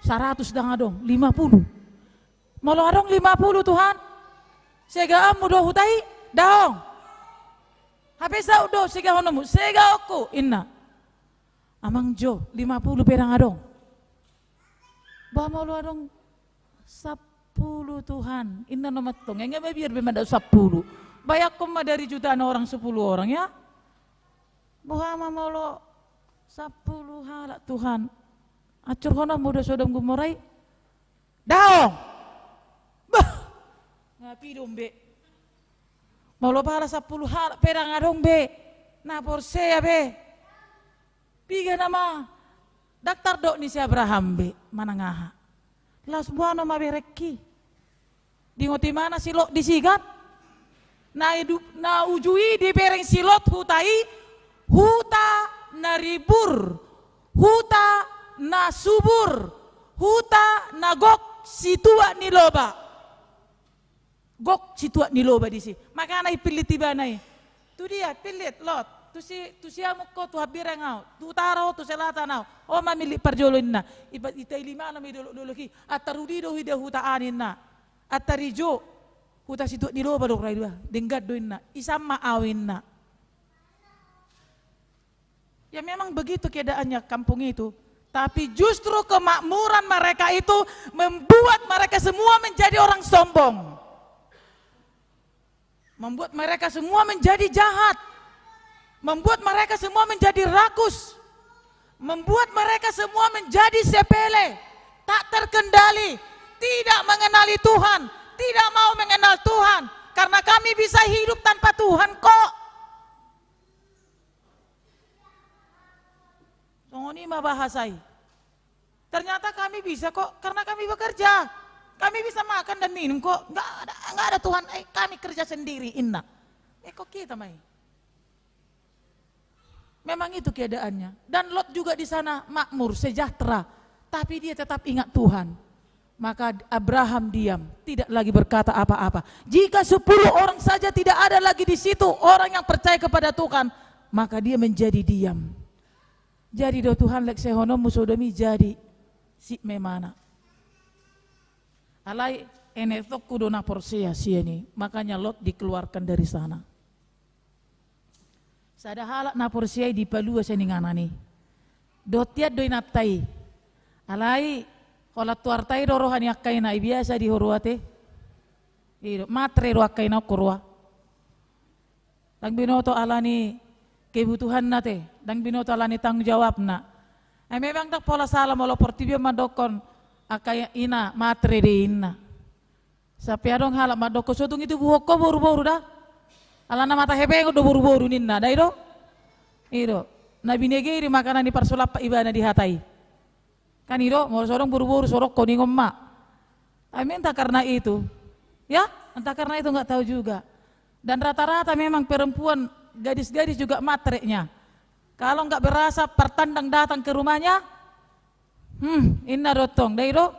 100 dangadong 50. Mau lo adong 50 Tuhan. Sega mudah hutai daong. Hape saud do sega honomu sega oku inna. Amang jo 50 perang adong. Bah mau lo adong 10 Tuhan. Inna nomatong enggak biar bemada 10. Bayak koma dari jutaan orang 10 orang ya. Bahwa mau lo 10 halak Tuhan. Acur hono muda Sodom Gomorai. Daong. Bah. Ngapi dombe. Mau lo pala 10 halak perang adong be. Na Porsea be. Piga nama. Daktar dok ni si Abraham be. Manangaha. Las buano mabereki. Di ngoti mana silot disigat. Na ujui di bereng silot hutai. Huta na ribur, huta na subur, huta na gok situa ni loba. Gok situa ni loba di si. Makanya pilih tiba nai. Tu dia pilih lot. Tu si amuk ko tu habirang au. Tu utara tu selatan au. O mamili parjolin na. Itai lima na mi dulu ki. Atarudi do hida huta anin na. Atarijo huta situa ni loba dok rai dua. Dengat doin na. Isama awin na. Ya memang begitu keadaannya kampung itu. Tapi justru kemakmuran mereka itu membuat mereka semua menjadi orang sombong. Membuat mereka semua menjadi jahat. Membuat mereka semua menjadi rakus. Membuat mereka semua menjadi sepele. Tak terkendali. Tidak mengenali Tuhan. Tidak mau mengenal Tuhan. Karena kami bisa hidup tanpa Tuhan kok. Ini mah bahasai. Ternyata kami bisa kok karena kami bekerja. Kami bisa makan dan minum kok. Enggak ada Tuhan. Kami kerja sendiri. Inna. Kok kita mai. Memang itu keadaannya. Dan Lot juga di sana makmur, sejahtera. Tapi dia tetap ingat Tuhan. Maka Abraham diam, tidak lagi berkata apa-apa. Jika 10 orang saja tidak ada lagi di situ orang yang percaya kepada Tuhan, maka dia menjadi diam. Jadi do Tuhan lek sehono musodomi jadi si memana. Alai enetok kudo na Porsea siani, makanya Lot dikeluarkan dari sana. Sada halak na Porsea di palua seninganani. Dotiat doi naptai. Alai kolat tuartai dorohani akkaina biasa di horuate. Matre ro akkaina korwa. Tang binoto alani kebutuhan nate dan binoto alani tanggung jawab na. Memang tak pola salah malo portibio madokon akaya ina matre de ina. Sapi adong halak madoko sotung itu buhoko boru-boru dah. Alana mata hebeng udah boru-boru ninna dah itu. Itu. Nabi negeri makanan di parsulap ibana di hatai. Kan itu mau sorong boru-boru sorok koni ngomma. Amin tak karena itu. Ya, entah karena itu nggak tahu juga. Dan rata-rata memang perempuan gadis-gadis juga matreknya. Kalau nggak berasa pertandang datang ke rumahnya, Inna dotong dai do.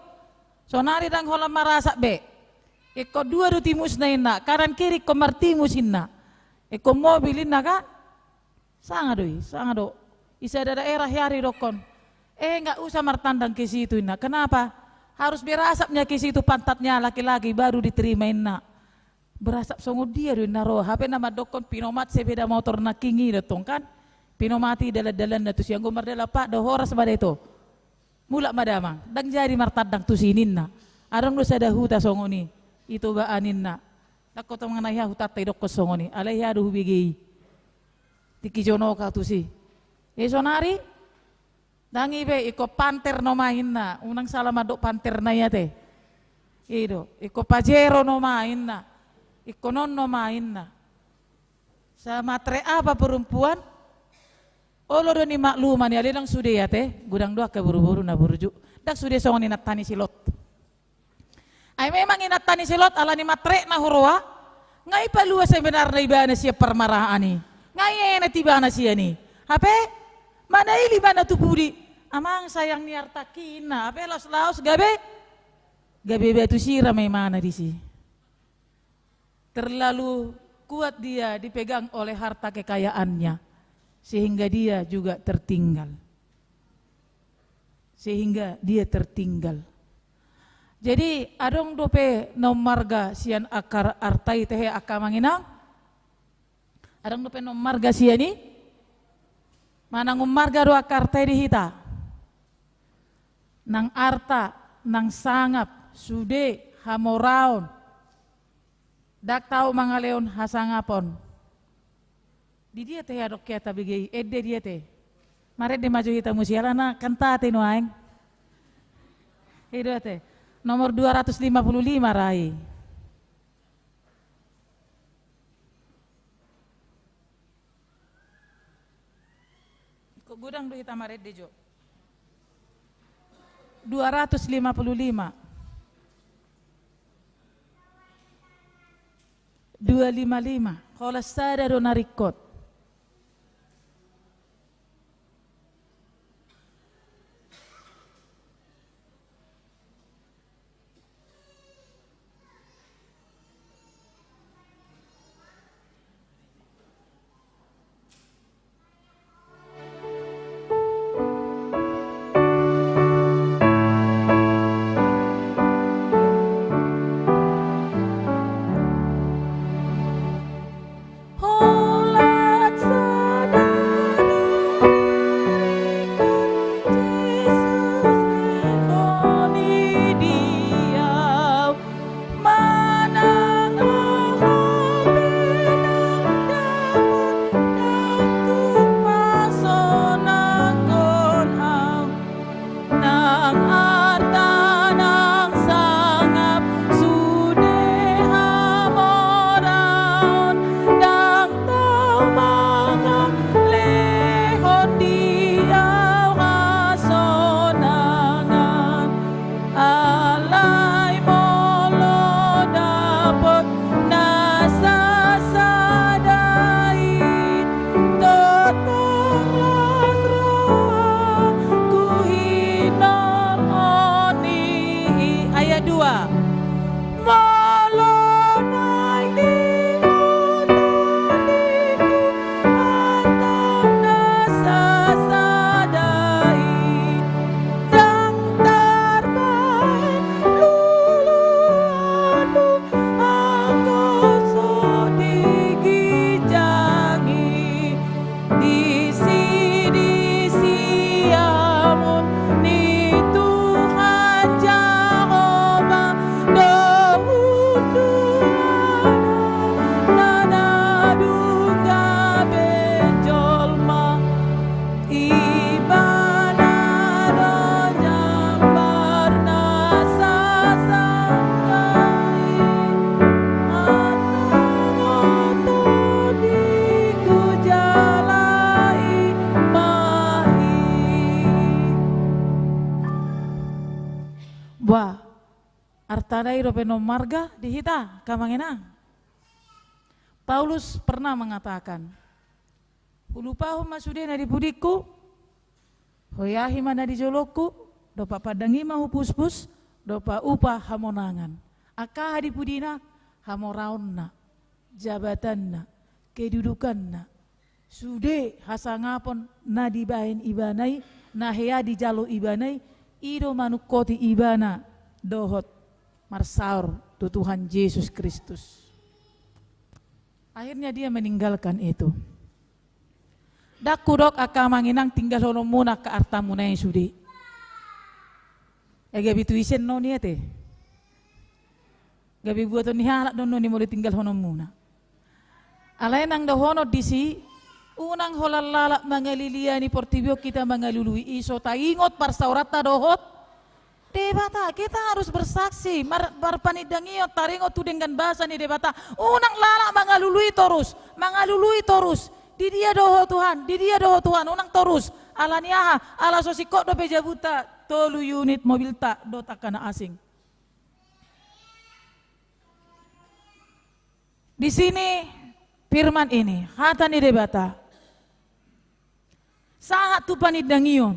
Sonari dang hola marasa be. Iko dua do timus na inna, kanan kiri ko martimus inna. Iko mobil inna ka. Sanga do. Isa ada daerah yari dokon. Enggak usah martandang ke situ inna. Kenapa? Harus berasapnya ke situ pantatnya laki-laki baru diterima inna. Berasap songo dia do inna roh. HP nama dokon pinomat sepeda motor na kingi dotong kan. Pinomati dalan-dalan na tu siang gomar dala pak do horas pada itu. Mulak madamang, dang jadi martadang tu sinin na. Arang do sada huta songo ni, itu baanin na. Dako to mga naya hutat tayo doko songo ni, alay hadu hubigay. Tikijono ka tu si. Sonari, dangi be, iko panter no main na, unang salamado panter na yate. Iko pajero no main na, iko non no main na. Sa matre apa perempuan? Olo do ni makluman ya lelang sude ya teh gudang doa ke buru-buru na burju dak sude songon inat tani silot ay memang inat tani silot ala ni matre na hurwa ngai palua sebenar na ibana siya permaraani ngai ena tibana siya ni hape mana ili bana tupudi amang sayang ni artakina hape laos gabe betu sira may mana disi terlalu kuat dia dipegang oleh harta kekayaannya sehingga dia juga tertinggal. Jadi adong dope nomarga sian akar artai tehe akamanginang. Adong dope nomarga siani. Manang marga do akar tai dihita. Nang arta, nang sangap, sude, hamoraon. Dak tau mangaleon hasangapon. Di dia teh adok kia tabigay, edde dia teh. Mare de maju hita musiala na kantate no aing. Itu teh. Nomor 255 Rai. Kok gudang do hita mare de jo. 255. 255. Kalau sadar do narikot. Artanai ropeno marga dihita kamangenang. Paulus pernah mengatakan, "Hulupahum masudena di pudiku, hoyahi mana di joloku, dopa padangi mau pus-pus, dopa upah hamonangan. Aka hadipudina hamoraonna, jabatanna, kedudukanna. Sude hasangapon na dibahin ibanay, na hea di jalo ibanay, ido manukoti ibana, dohot, marsaur, tu Tuhan Yesus Kristus. Akhirnya dia meninggalkan itu. Dakudok aka manginang tinggal hono muna ka artamu na yang sudi. Gabi tuisen no niete. Gabi buat ni halak dono ni mo tinggal hono muna. Alay nang dohono disi unang holalala mangaliliani portibio kita mangalului iso taingot parsaurata dohot. Debata kita harus bersaksi barpanidangio taringot tu dengan bahasa ni debata. Unang lala mangalului torus. Di dia doho Tuhan, unang torus. Ala niaha, ala sosikot do pejabuta, tolu unit mobil tak do takana asing. Di sini firman ini, hata ni debata. Sangat tu panidangion.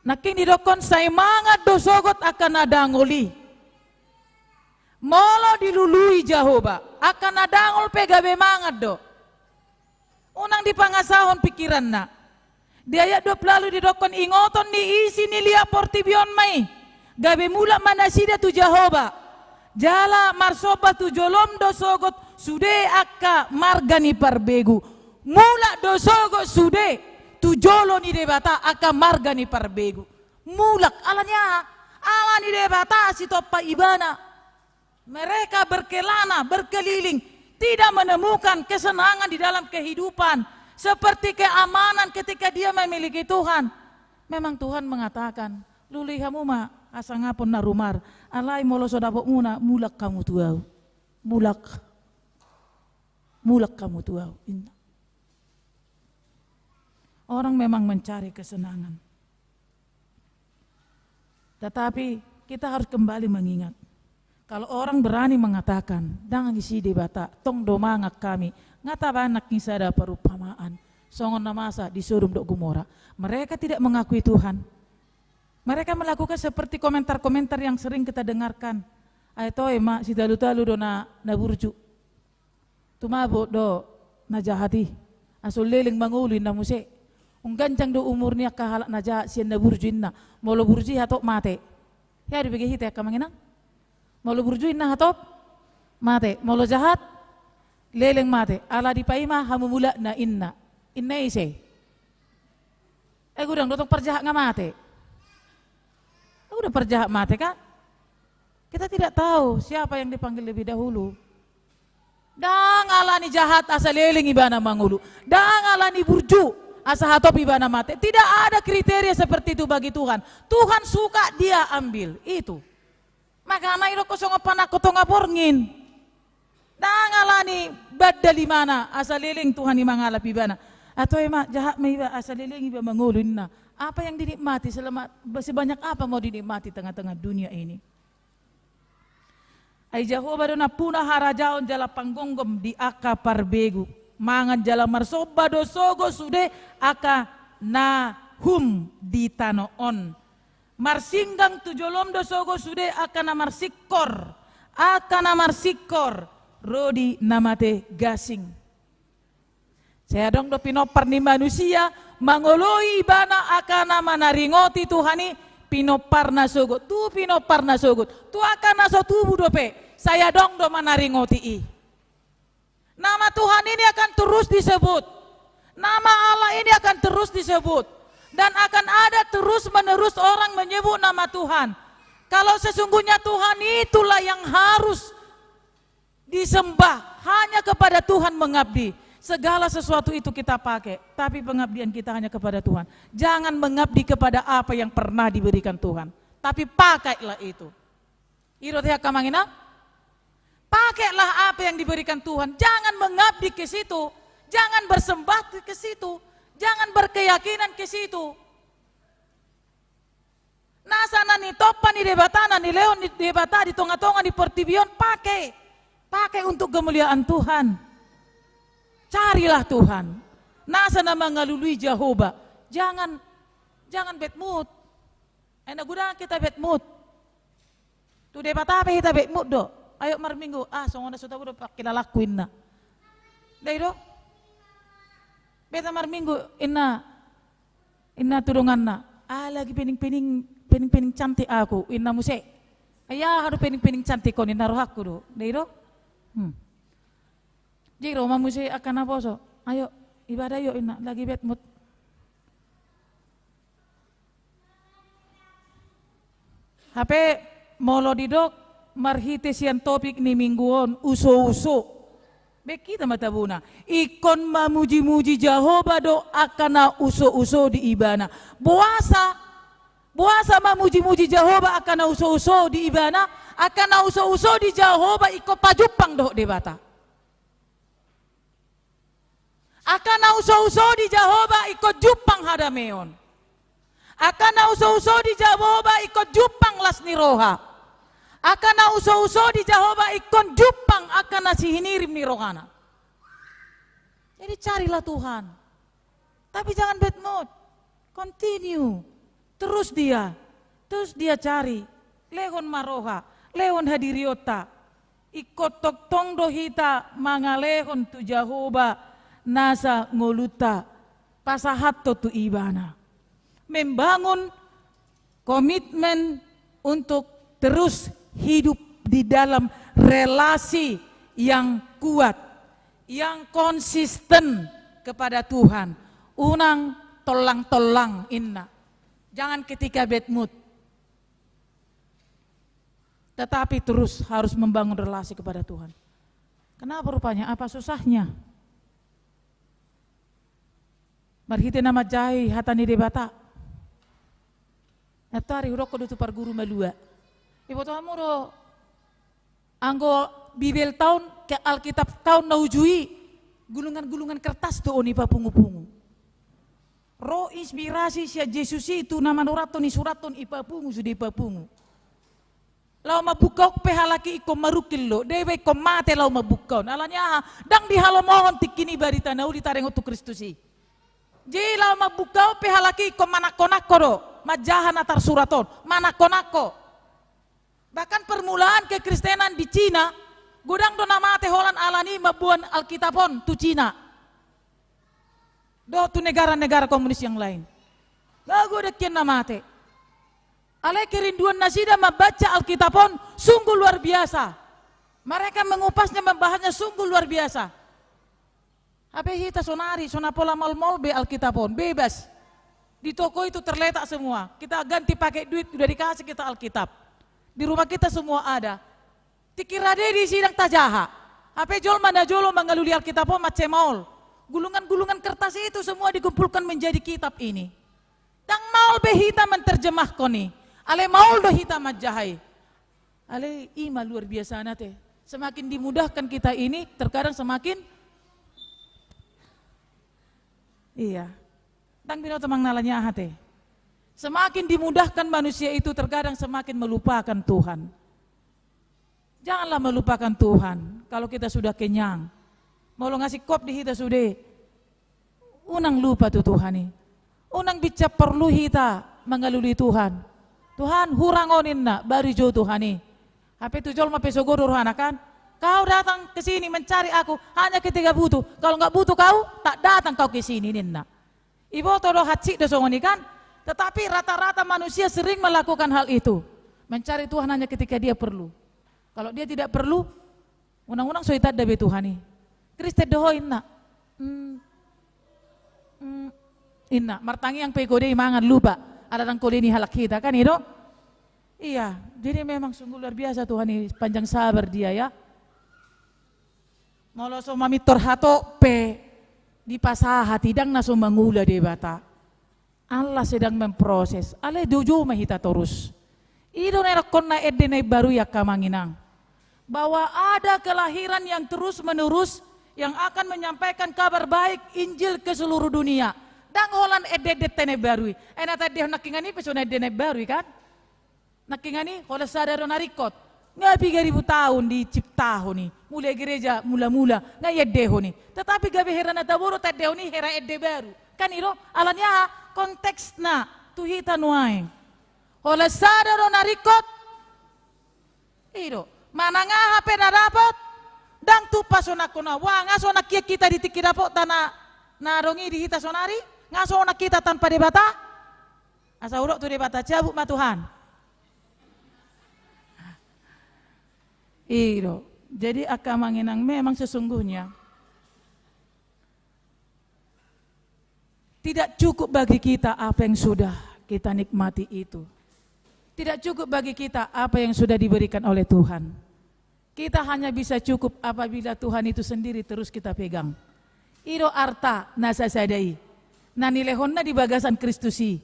Naking didokon say mangat dosogot akan nadangoli. Molo dilului Jehovah, akan nadangol pegabe mangat do. Unang dipangasahon pikiran na. Di ayat 20 lalu didokon ingoton ni isi ni lia portibion mai. Gabe mula manasida tu Jehovah. Jala marsoba tu jolom dosogot sude akka margani parbegu. Mula dosogot sude tu jolo ni debata akka margani parbegu. Mulak alanya ala ni debata si topa ibana. Mereka berkelana berkeliling. Tidak menemukan kesenangan di dalam kehidupan. Seperti keamanan ketika dia memiliki Tuhan. Memang Tuhan mengatakan, luli kamu ma asangapon na rumar. Alay molo sodapok muna, mulak kamu tuaw. Mulak kamu tuaw. Orang memang mencari kesenangan. Tetapi kita harus kembali mengingat. Kalau orang berani mengatakan, jangan isi debata, tong domangak kami, ngata banak nisada perumpamaan, songon namasa disuruh dok Gomora. Mereka tidak mengakui Tuhan. Mereka melakukan seperti komentar-komentar yang sering kita dengarkan. Ayo mak si talu-talu do na burju. Tumabo do na jahati. Asul leling mangulin na muse. Unggancang do umurnya kahalak na jahat siya na burjuin na. Molo burji hatok mate. Ya dibagi hita ka manginang. Molo burjuin na hatop mate. Molo jahat leleng mate. Ala di paima hamumula na inna ise. Gudang dotong perjahat nga mate. Udah perjahat mate kan? Kita tidak tahu siapa yang dipanggil lebih dahulu. Dang alani jahat asa leleng ibana mangulu. Dang alani burju asa hatop ibana mate. Tidak ada kriteria seperti itu bagi Tuhan. Tuhan suka dia ambil itu. Maka na ilo kosong panakotong aporngin. Dang alani badali mana asa leleng Tuhan imangalap ibana. Atau emak jahat may iba asa leleng iba mangulun na. Apa yang dinikmati selama sebanyak apa mau dinikmati tengah-tengah dunia ini? Ay Jehovah do na puna harajaon jala panggonggom di aka parbegu. Mangan jala marsoba do sogo sude aka na hum di tanoon. Marsinggang tujolom do sogo sude aka na marsikor. Aka na marsikor. Rodi namate gasing. Saya dong do pinopar ni manusia mangoloi ibana akana manaringoti Tuhani pinopar na sogot. Tu pinopar na sogot. Tu akana so tubuh dope. Saya dong do manaringoti i. Nama Tuhan ini akan terus disebut. Nama Allah ini akan terus disebut. Dan akan ada terus menerus orang menyebut nama Tuhan. Kalau sesungguhnya Tuhan itulah yang harus disembah. Hanya kepada Tuhan mengabdi. Segala sesuatu itu kita pakai. Tapi pengabdian kita hanya kepada Tuhan. Jangan mengabdi kepada apa yang pernah diberikan Tuhan. Tapi pakailah itu. Irotiha kamangina. Pakailah apa yang diberikan Tuhan. Jangan mengabdi ke situ. Jangan bersembah ke situ. Jangan berkeyakinan ke situ. Nasana ni topan ni debatana ni leon ni debata di tonga-tonga di portibion pakai untuk kemuliaan Tuhan. Carilah Tuhan. Nasana mangalului Jehovah. Jangan bad mood. Ena guna kita bet mood. Tu de bata apa kita bet mood do. Ayo mar minggu, songona sudah udah kita lakuin na. Dai do. Beta mar minggu inna tudungan na. Lagi pening cantik aku, inna muse. Ayah harus pening cantik kon inna roh aku do. Dai do. Jadi Roma muse akan apa so? Ayo ibadah yuk inna lagi bet mood. HP molo didok marhite sian topik ni mingguon uso-uso. Bekita matabuna. Ikon mamuji-muji Jehovah do akana uso-uso di ibana. Buasa mamuji-muji Jehovah akana uso-uso di ibana. Akana uso-uso di Jehovah iko pajupang do de bata. Akana uso-uso di Jehovah iko jupang hadameon. Akana uso-uso di Jehovah ikut jupang las ni roha. Akana uso-uso di Jehovah ikut jupang akana si hinirim ni rohana. Jadi carilah Tuhan. Tapi jangan bad mood. Continue. Terus dia cari. Lehon maroha, lehon hadiriota. Ikut tok tong dohita mangalehon tu Jehovah nasa ngoluta. Pasahatto tu ibana. Membangun komitmen untuk terus hidup di dalam relasi yang kuat, yang konsisten kepada Tuhan. Unang tolang-tolang inna. Jangan ketika bad mood. Tetapi terus harus membangun relasi kepada Tuhan. Kenapa rupanya? Apa susahnya? Marhite nama jai hatani debata. Natari urok kudu tupar guru malua. Ibu tamu do anggo Bibel tahun ke Alkitab tahun naujui gulungan-gulungan kertas do oni papungu-pungu. Ro inspirasi sia Yesus itu nama nuraton ni suraton ipapungu sudah ipapungu. Lau mabukau pehalaki iko marukil lo, dewe iko mate lau mabukau. Alanya dang di halomohon tikini barita nau ditareng utu Kristusi. Jadi lau mabukau pehalaki iko manako-nako do. Majahan atar suraton, manako-nako. Bahkan permulaan kekristenan di Cina, gudang do nama teholan alani mabuan Alkitabon tu Cina. Do tu negara-negara komunis yang lain. Lagu dekian nama te. Ale kerinduan nasida membaca Alkitabon sungguh luar biasa. Mereka mengupasnya, membahasnya sungguh luar biasa. Apa kita sonari, sonapola mal-mal be Alkitabon, bebas. Di toko itu terletak semua. Kita ganti pakai duit, udah dikasih kita Alkitab. Di rumah kita semua ada. Tikirade di sidang tajaha. Apa jol mana jolo mengaluli Alkitab macemol. Gulungan-gulungan kertas itu semua dikumpulkan menjadi kitab ini. Dang maul behita menterjemah koni. Ale maul do hita majahai. Ale ima luar biasa nate. Semakin dimudahkan kita ini, terkadang semakin iya. Tang bino temang nalanya hati. Semakin dimudahkan manusia itu terkadang semakin melupakan Tuhan. Janganlah melupakan Tuhan kalau kita sudah kenyang. Mau lo ngasih kop di kita sudah. Unang lupa tuh Tuhan ini. Unang bicara perlu kita mengaluli Tuhan. Tuhan hurangonin na bari jo Tuhan ini. Apa itu jol ma pesogoro rohana kan? Kau datang ke sini mencari aku hanya ketika butuh. Kalau nggak butuh kau tak datang kau ke sini ninna. Ibu todo hati dosongoni kan, tetapi rata-rata manusia sering melakukan hal itu, mencari Tuhan hanya ketika dia perlu. Kalau dia tidak perlu, unang-unang soitat dabe Tuhan ini. Kristen doho inna, inna martangi yang pegode mangan lupa, ada tang kode ini halak kita kan itu? Iya, jadi memang sungguh luar biasa Tuhan ini, panjang sabar dia ya. Moloso mami torhato pe. Di pasaha tidang naso mangula de bata. Allah sedang memproses. Ale dojo mahita terus. Ido nerakon na edene baru ya kamanginang. Bahwa ada kelahiran yang terus menerus yang akan menyampaikan kabar baik Injil ke seluruh dunia. Dang holan ededet tene baru. Ena tadi nakingani pesona edene baru kan? Nakingani hola sadaro narikot. Nga 3.000 tahun diciptaho nih, mulai gereja mula-mula nga yeddeho nih. Tetapi gabe hera na taboro taddeho nih hera edde baru. Kan iro alanya konteksna tuhita nuaeng. Oleh sadaro narikot. Iro, mana ngaha pe narapot? Dang tu pasona kuna wa ngaso na kita ditikidapot tanah narongi di hita sonari, ngaso na kita tanpa debata. Asa urok tu debata cabut ma Tuhan. Iro, jadi akan mengenang memang sesungguhnya tidak cukup bagi kita apa yang sudah kita nikmati itu. Tidak cukup bagi kita apa yang sudah diberikan oleh Tuhan. Kita hanya bisa cukup apabila Tuhan itu sendiri terus kita pegang. Iro arta nasa sadai. Nanilehonna di bagasan Kristusi.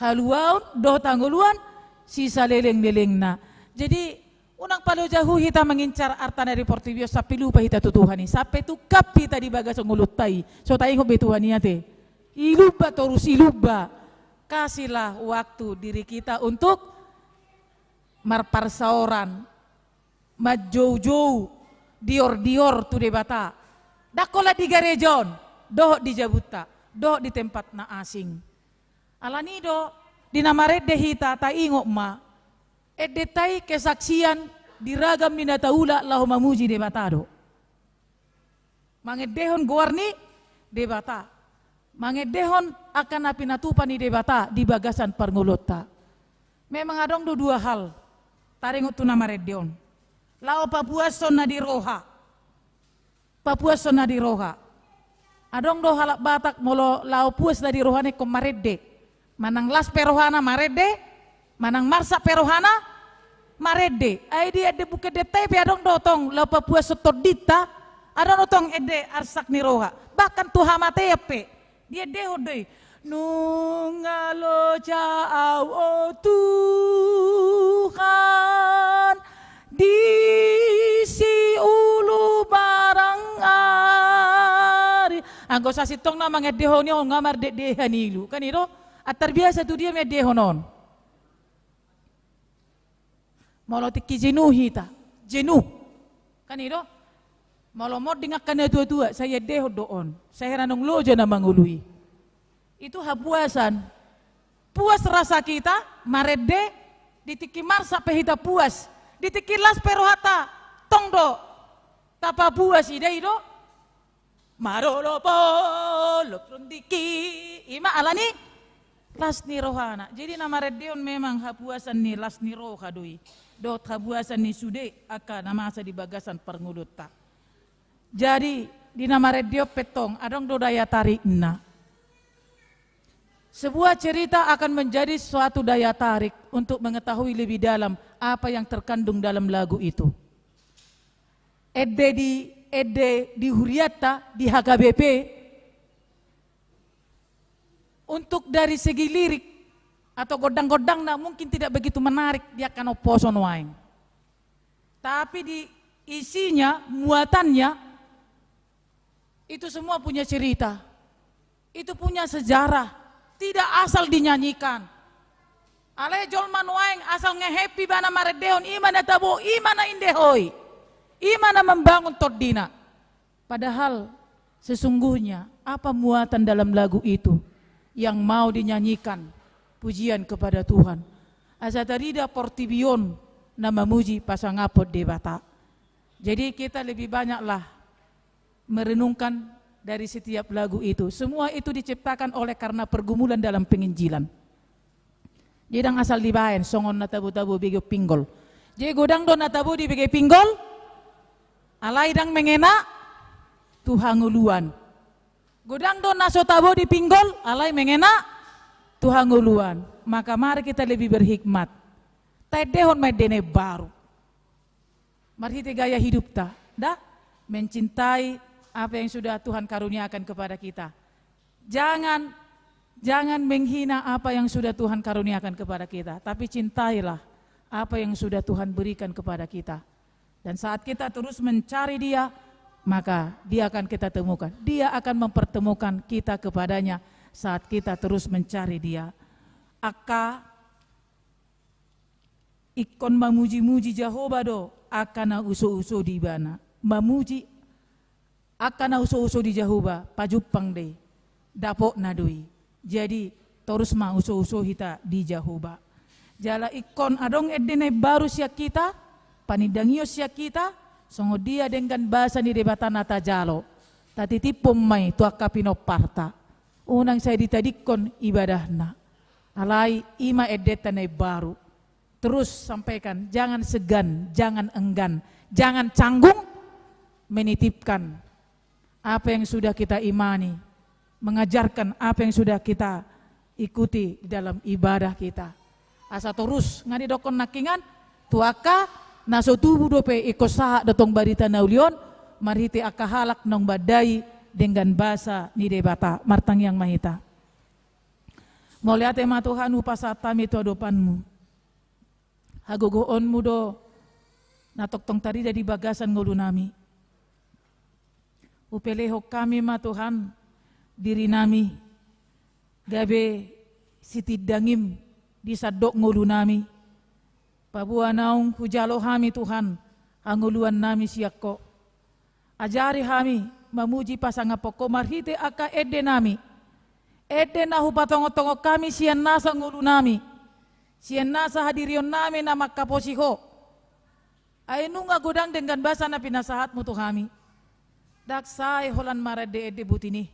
Haluaun doh tangguluan sisa leleng-leleng na. Jadi unang palu jauh kita mengincar arta dari portibio sampai lupa kita tu Tuhan. Sampai tu kap kita di bagasan ngulutai. So tayo be Tuhan te. Iluba terus iluba. Kasihlah waktu diri kita untuk marparsaoran, majou-jou, dior-dior tu debata. Dakola di garejon, doh di jabuta, doh di tempat na asing. Alanido, di namaredde hita ta ingok ma, edetai kesaksian diragam minataula lahu mamuji debatado. Mangedehon guarni debata. Mangedehon akan apinatupan ni debata di bagasan parngulota. Memang adong dua hal. Taringot tu nama reddion. Lao Papua sona di roha. Papua sona di roha. Adong do halak Batak molo lao puas na di rohane ko maredde. Manang las perohana maredde. Manang marsa perohana maredde. Ai dia de buke detai pe adong do tong lao Papua sotodita. Adong do tong ede arsak ni roha. Bahkan tu hamate pe. Dia deho dei. Nungalo jauh oh Tuhan di si ulu barang ari. Anggo sa sitong na mga dehon yung ngamar dehan ilu. Kaniro at terbiasa tu dia may dehonon. Molotik jenuh hita, jenuh. Kaniro molomod dingak kana tua-tua saya deho doon. Saya ranong loja na mangului. Itu hapuasan. Puas rasa kita, marede, ditikimar sampai hita puas. Ditikilas perohata, tongdo, tapa puas ide ido. Marolopo, loprundiki, ima alani, las ni rohana. Jadi nama redeon memang hapuasan ni las ni roha doi. Dot hapuasan ni sude akan nama asa di bagasan perngudutta. Jadi di nama redeo petong, adong do daya tarik na. Sebuah cerita akan menjadi suatu daya tarik untuk mengetahui lebih dalam apa yang terkandung dalam lagu itu. Ede di Huriata, di HKBP, untuk dari segi lirik atau godang-godang mungkin tidak begitu menarik, dia akan oposon wain. Tapi di isinya, muatannya, itu semua punya cerita, itu punya sejarah. Tidak asal dinyanyikan. Ale jolman waeng asal ngehappy bana maredeon imana tabo imana indehoi. Imana membangun tordina. Padahal sesungguhnya apa muatan dalam lagu itu yang mau dinyanyikan pujian kepada Tuhan. Asatarida portibion nama muji pasangapot debata. Jadi kita lebih banyaklah merenungkan dari setiap lagu itu. Semua itu diciptakan oleh karena pergumulan dalam penginjilan. Jedang asal dibayan songon natabu-tabu bege pinggol. Jadi godang do natabu di bege pinggol. Alai dang mengena tuhanguluan. Godang do naso tabu di pinggol, alai mengena tuhanguluan. Maka mari kita lebih berhikmat. Taidehon mai dene baru. Mari kita gaya hidup ta, dah mencintai apa yang sudah Tuhan karuniakan kepada kita. Jangan menghina apa yang sudah Tuhan karuniakan kepada kita, tapi cintailah apa yang sudah Tuhan berikan kepada kita. Dan saat kita terus mencari Dia, maka Dia akan kita temukan. Dia akan mempertemukan kita kepadanya saat kita terus mencari Dia. Aka ikon mamuji-muji Jehovah do akana uso-uso di bana. Mamuji akan uso-uso di Jehovah pajupang deh dapok nadui. Jadi terus ma uso-uso hita di Jehovah. Jala ikon adong edene baru siya kita, panidangyo siya kita, songo dia dengan bahasa ni debatan ata jalo. Tatitipom may tuaka pinoparta. Unang saya ditadikon ibadahna. Alai ima edetane baru. Terus sampaikan, jangan segan, jangan enggan, jangan canggung menitipkan apa yang sudah kita imani, mengajarkan apa yang sudah kita ikuti di dalam ibadah kita. Asa terus ngadi dokon nakingan tuaka naso tubuh dope ikosa datong barita naulion mariti akahalak nong badai dengan bahasa ni debata martang yang mahita. Mau lihat ema Tuhan upasatami tu adopanmu. Hagogoon mo do natoktong tari dari bagasan ngulu nami. Upeleho kami ma Tuhan diri nami gabe sitidangim di sadok ngulu nami. Pabuan naung hujalo kami Tuhan anguluan nami siyako. Ajari kami mamuji pasangapoko marhite aka ede nami. Ede na hupatongo-tongo kami siyan nasa ngulu nami. Siyan nasa hadirion nami na makaposiho. Ay nunga godang dengan basa na pinasahat mo to kami. Daksay holan marade ede butini.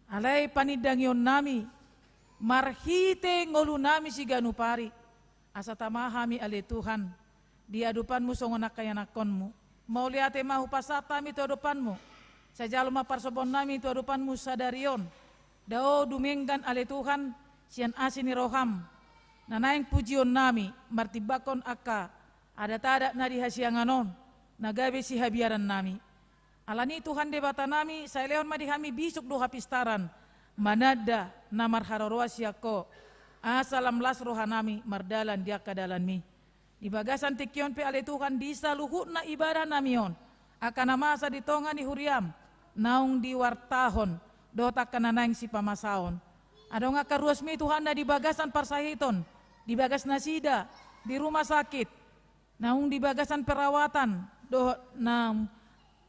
Alay panidangyon nami. Marhite ngulu nami si ganupari. Asa tamahami ale Tuhan. Di adupan mo songonak kaya nakonmu. Mauliate mahu pasatami to adupan mo. Sa jalo maparsobon nami to adupan mo sa darion. Dao dumenggan ale Tuhan siyan asin ni roham. Nanaing pujion nami martibakon aka ada tada na dihasianganon nagabe si habiaran nami. Alani Tuhan debata nami sa leon madihami bisuk do hapistaran manada namar haroroa siyako asalam las roha nami mardalan dia kadalan mi. Di bagasan tikyon pe ale Tuhan bisa luhut na ibadah namion akan namasa ditongan di huriam naung di wartahon dota kananaing si pamasaon. Adong akaruas mi Tuhan na di bagasan parsahiton di bagas nasida, di rumah sakit, naung di bagasan perawatan, do na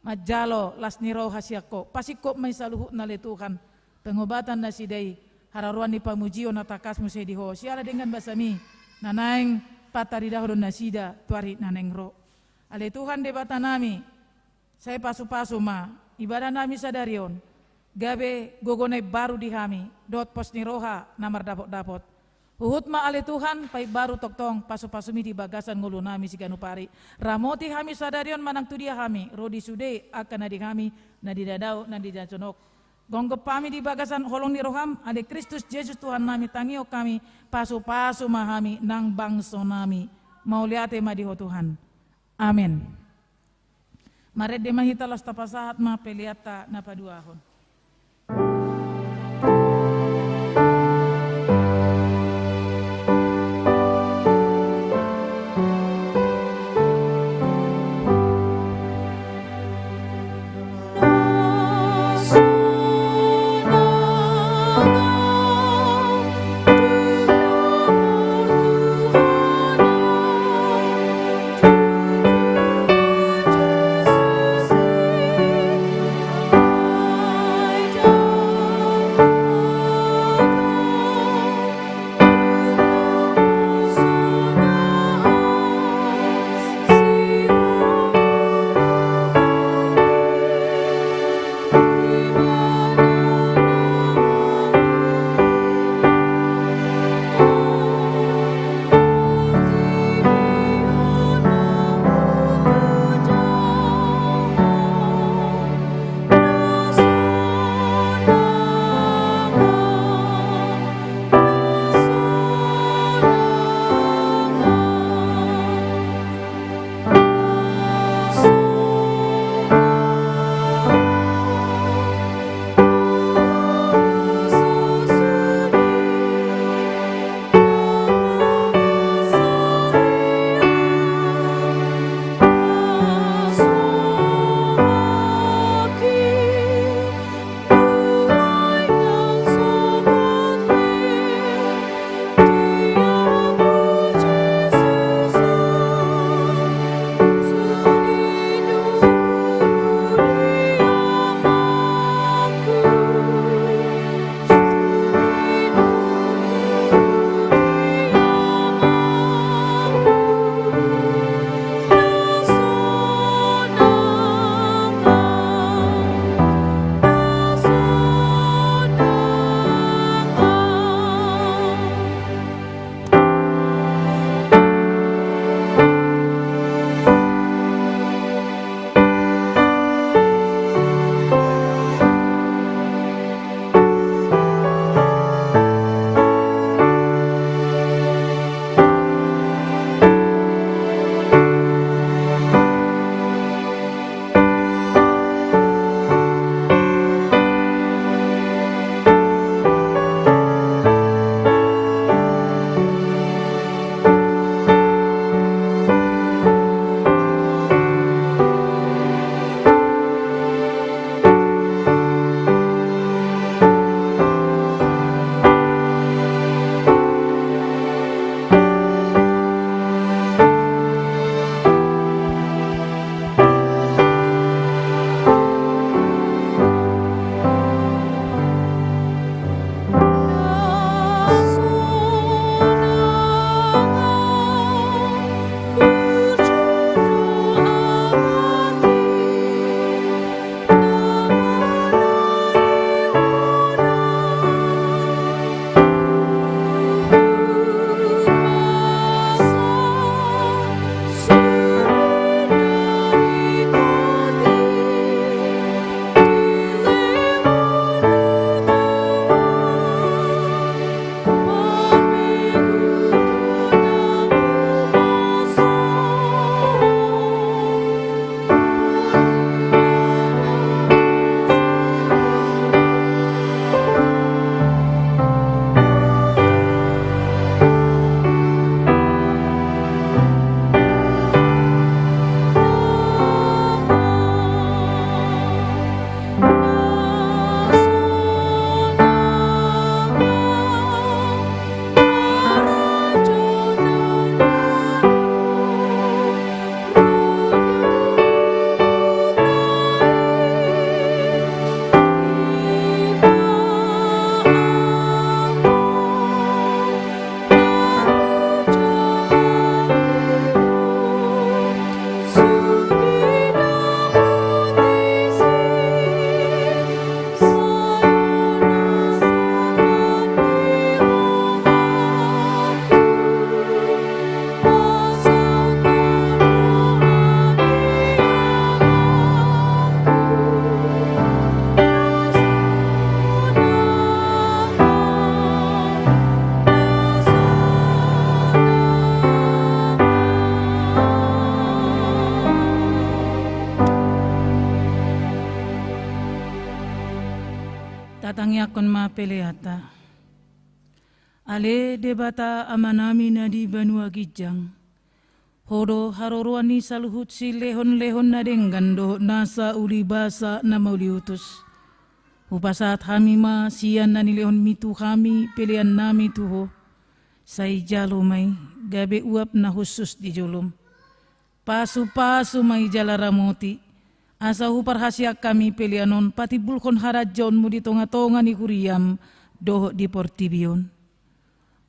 majalo las niro hasyako, pasiko may saluhu na letukan, pengobatan nasidai, hararuan ni pamujion na takas mo sa diho, siyala dengan basami, nanaing pataridaho nasida, tuari naneng ro. Ale Tuhan debata nami, saya pasu-pasu ma, ibadah nami sadarion, gabe gogonay baru di kami, dot pos ni roha, namar dapot-dapot. Uhut ma ale Tuhan, pai baru toktong pasu-pasumi di bagasan ngulu nami si ganupari. Ramoti kami sadarion manang tu dia kami, rodi sude akan adi kami, na di dadau, na di daconok. Gonggop kami di bagasan holong ni roham, ade Kristus Yesus Tuhan nami, tangio kami, pasu-pasu mahami, nang bangso nami. Mau liate ma diho Tuhan. Amin. Maret de mahita las tapasahat ma peliata na paduahon. Katangyakan mapeleata. Ale debata amanami na di Banua Gijang. Hodo haroruani saluhut si lehon-lehon na denggando nasa ulibasa na mauliutus. Upasat hamima siyan na nilehon mitu kami pilihan nami tuho. Say jalo may gabi uap na husus di jolom. Pasu-pasu may jalaramoti. Asa huparhasyak kami pilihanon pati bulkon harajon mo di tonga-tonga ni Kuriam doho di Portibion.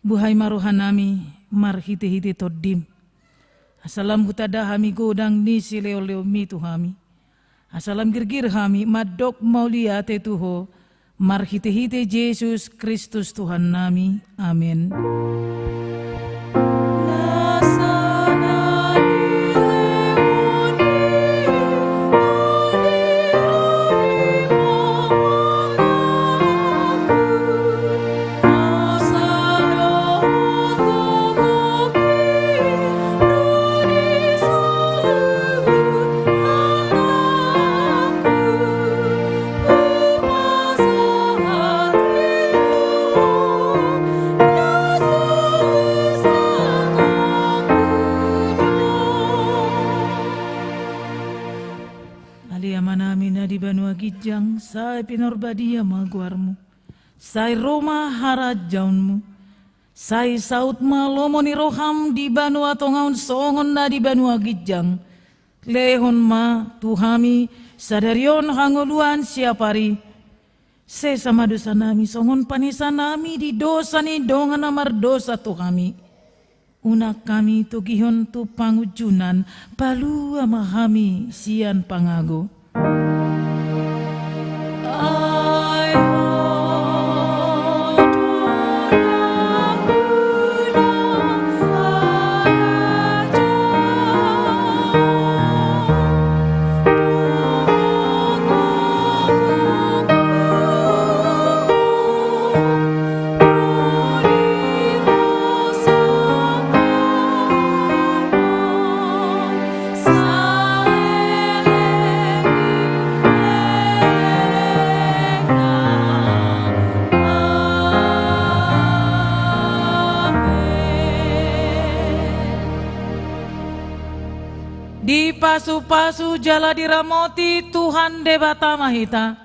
Buhay maruhan nami marhite-hite todim. Asalam hutada hami godang ni si leo-leo mitu hami. Asalam girgir hami madok mauliate tuho marhite-hite Yesus Kristus Tuhan nami. Amin. Gijang say pinorbadia magwarmu, say Roma harajaunmu, say saut malomo ni roham di Banua tongaun songon na di Banua Gijang, lehon ma tuhami sadarion hangoluan siapari, se sama dosa nami songon panisa nami di dosa ni dongan amar dosa tu kami, unak kami tu gihon tu pangujunan palu amahami sian pangago. Di pasu-pasu jala diramoti Tuhan debatama hita.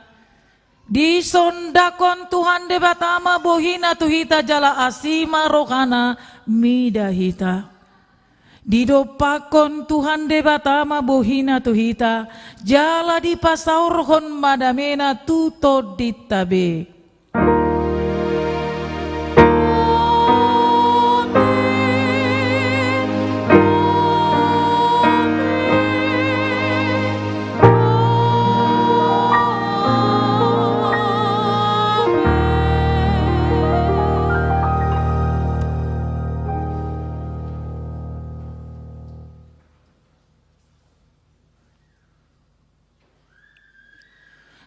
Di sondakon Tuhan debatama bohina tuhita jala asima rohana mida hita. Di dopakon Tuhan debatama bohina tuhita jala di pasaurhon madamena tuto ditabe.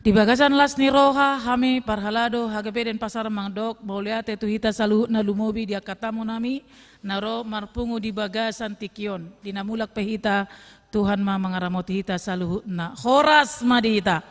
Di bagasan las ni roha hami parhalado hagape den pasar mangdok mauliate tuhita salu na lumobi dia katamu nami naro marpungu di bagasan tikion dinamulak pehita Tuhan ma mangaramoti hita salu na horas madita.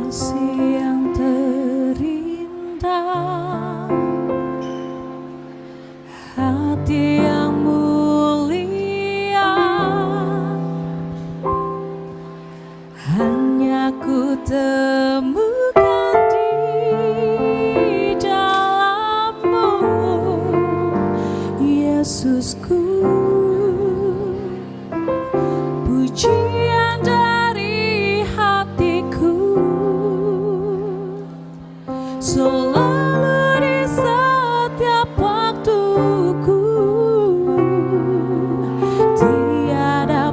Kasih yang terindah, hati yang mulia, hanya ku temukan di dalam-Mu, Yesusku. Pujian dari hatiku selalu di setiap waktuku, tiada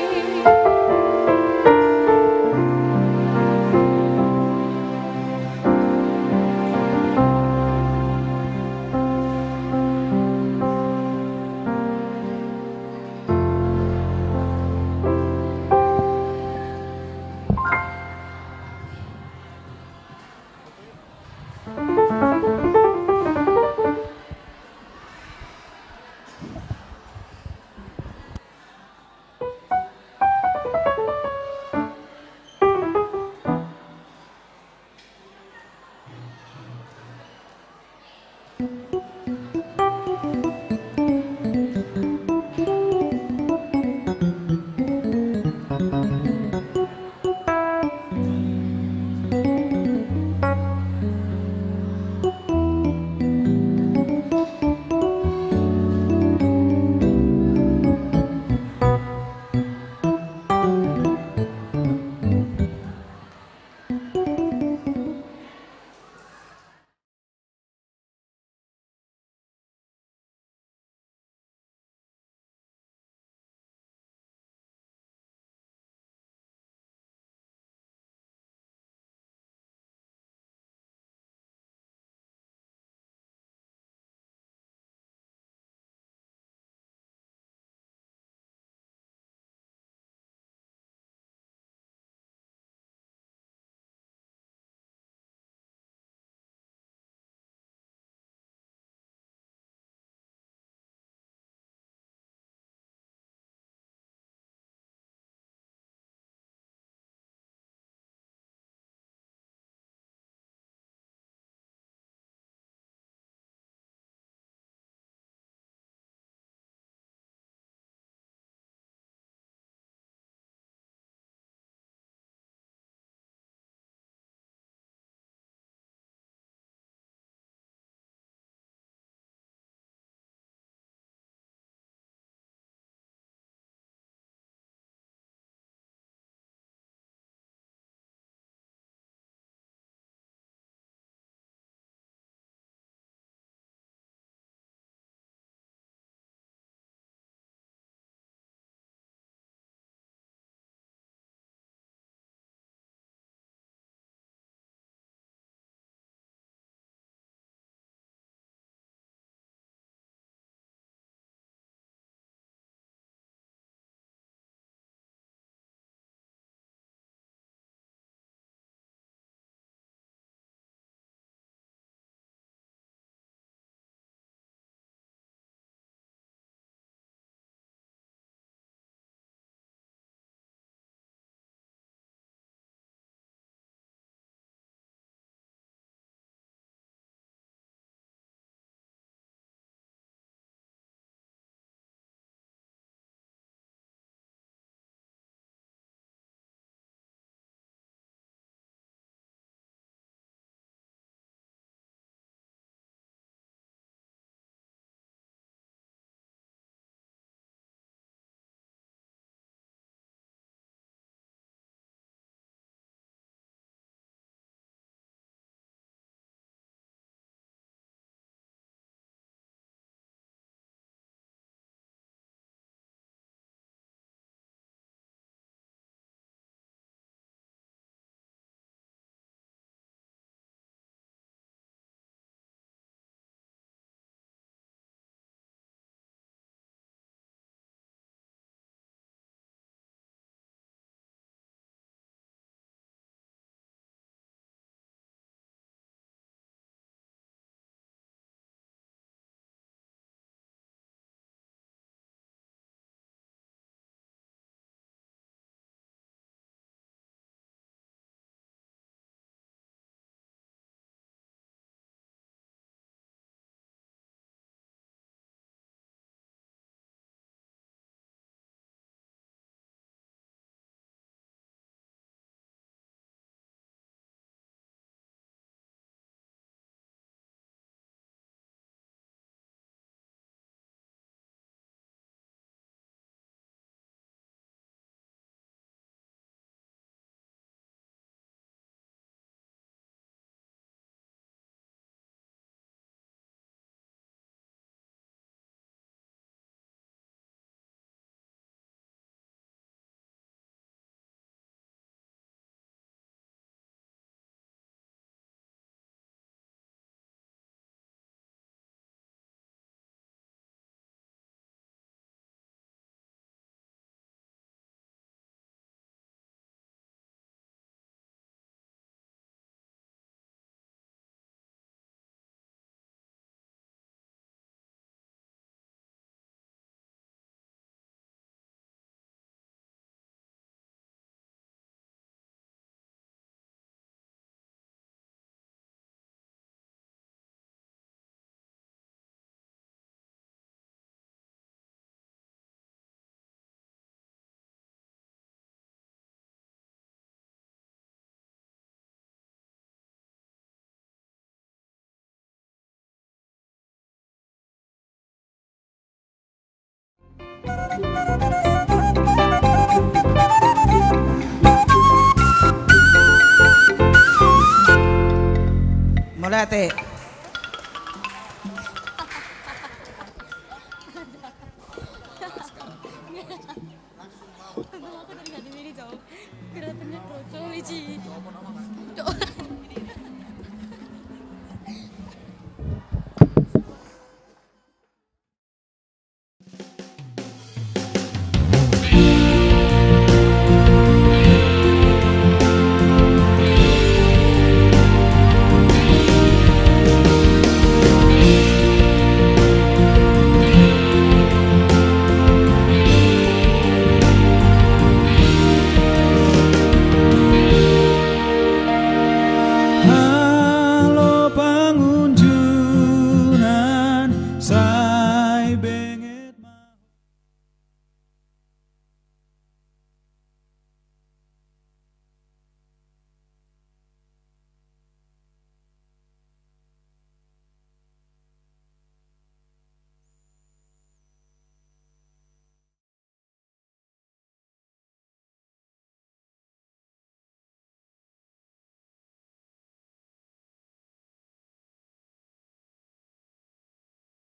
kasih Mulai ate. Aku dari nggak diri jauh. Gerakannya kocok, Liji.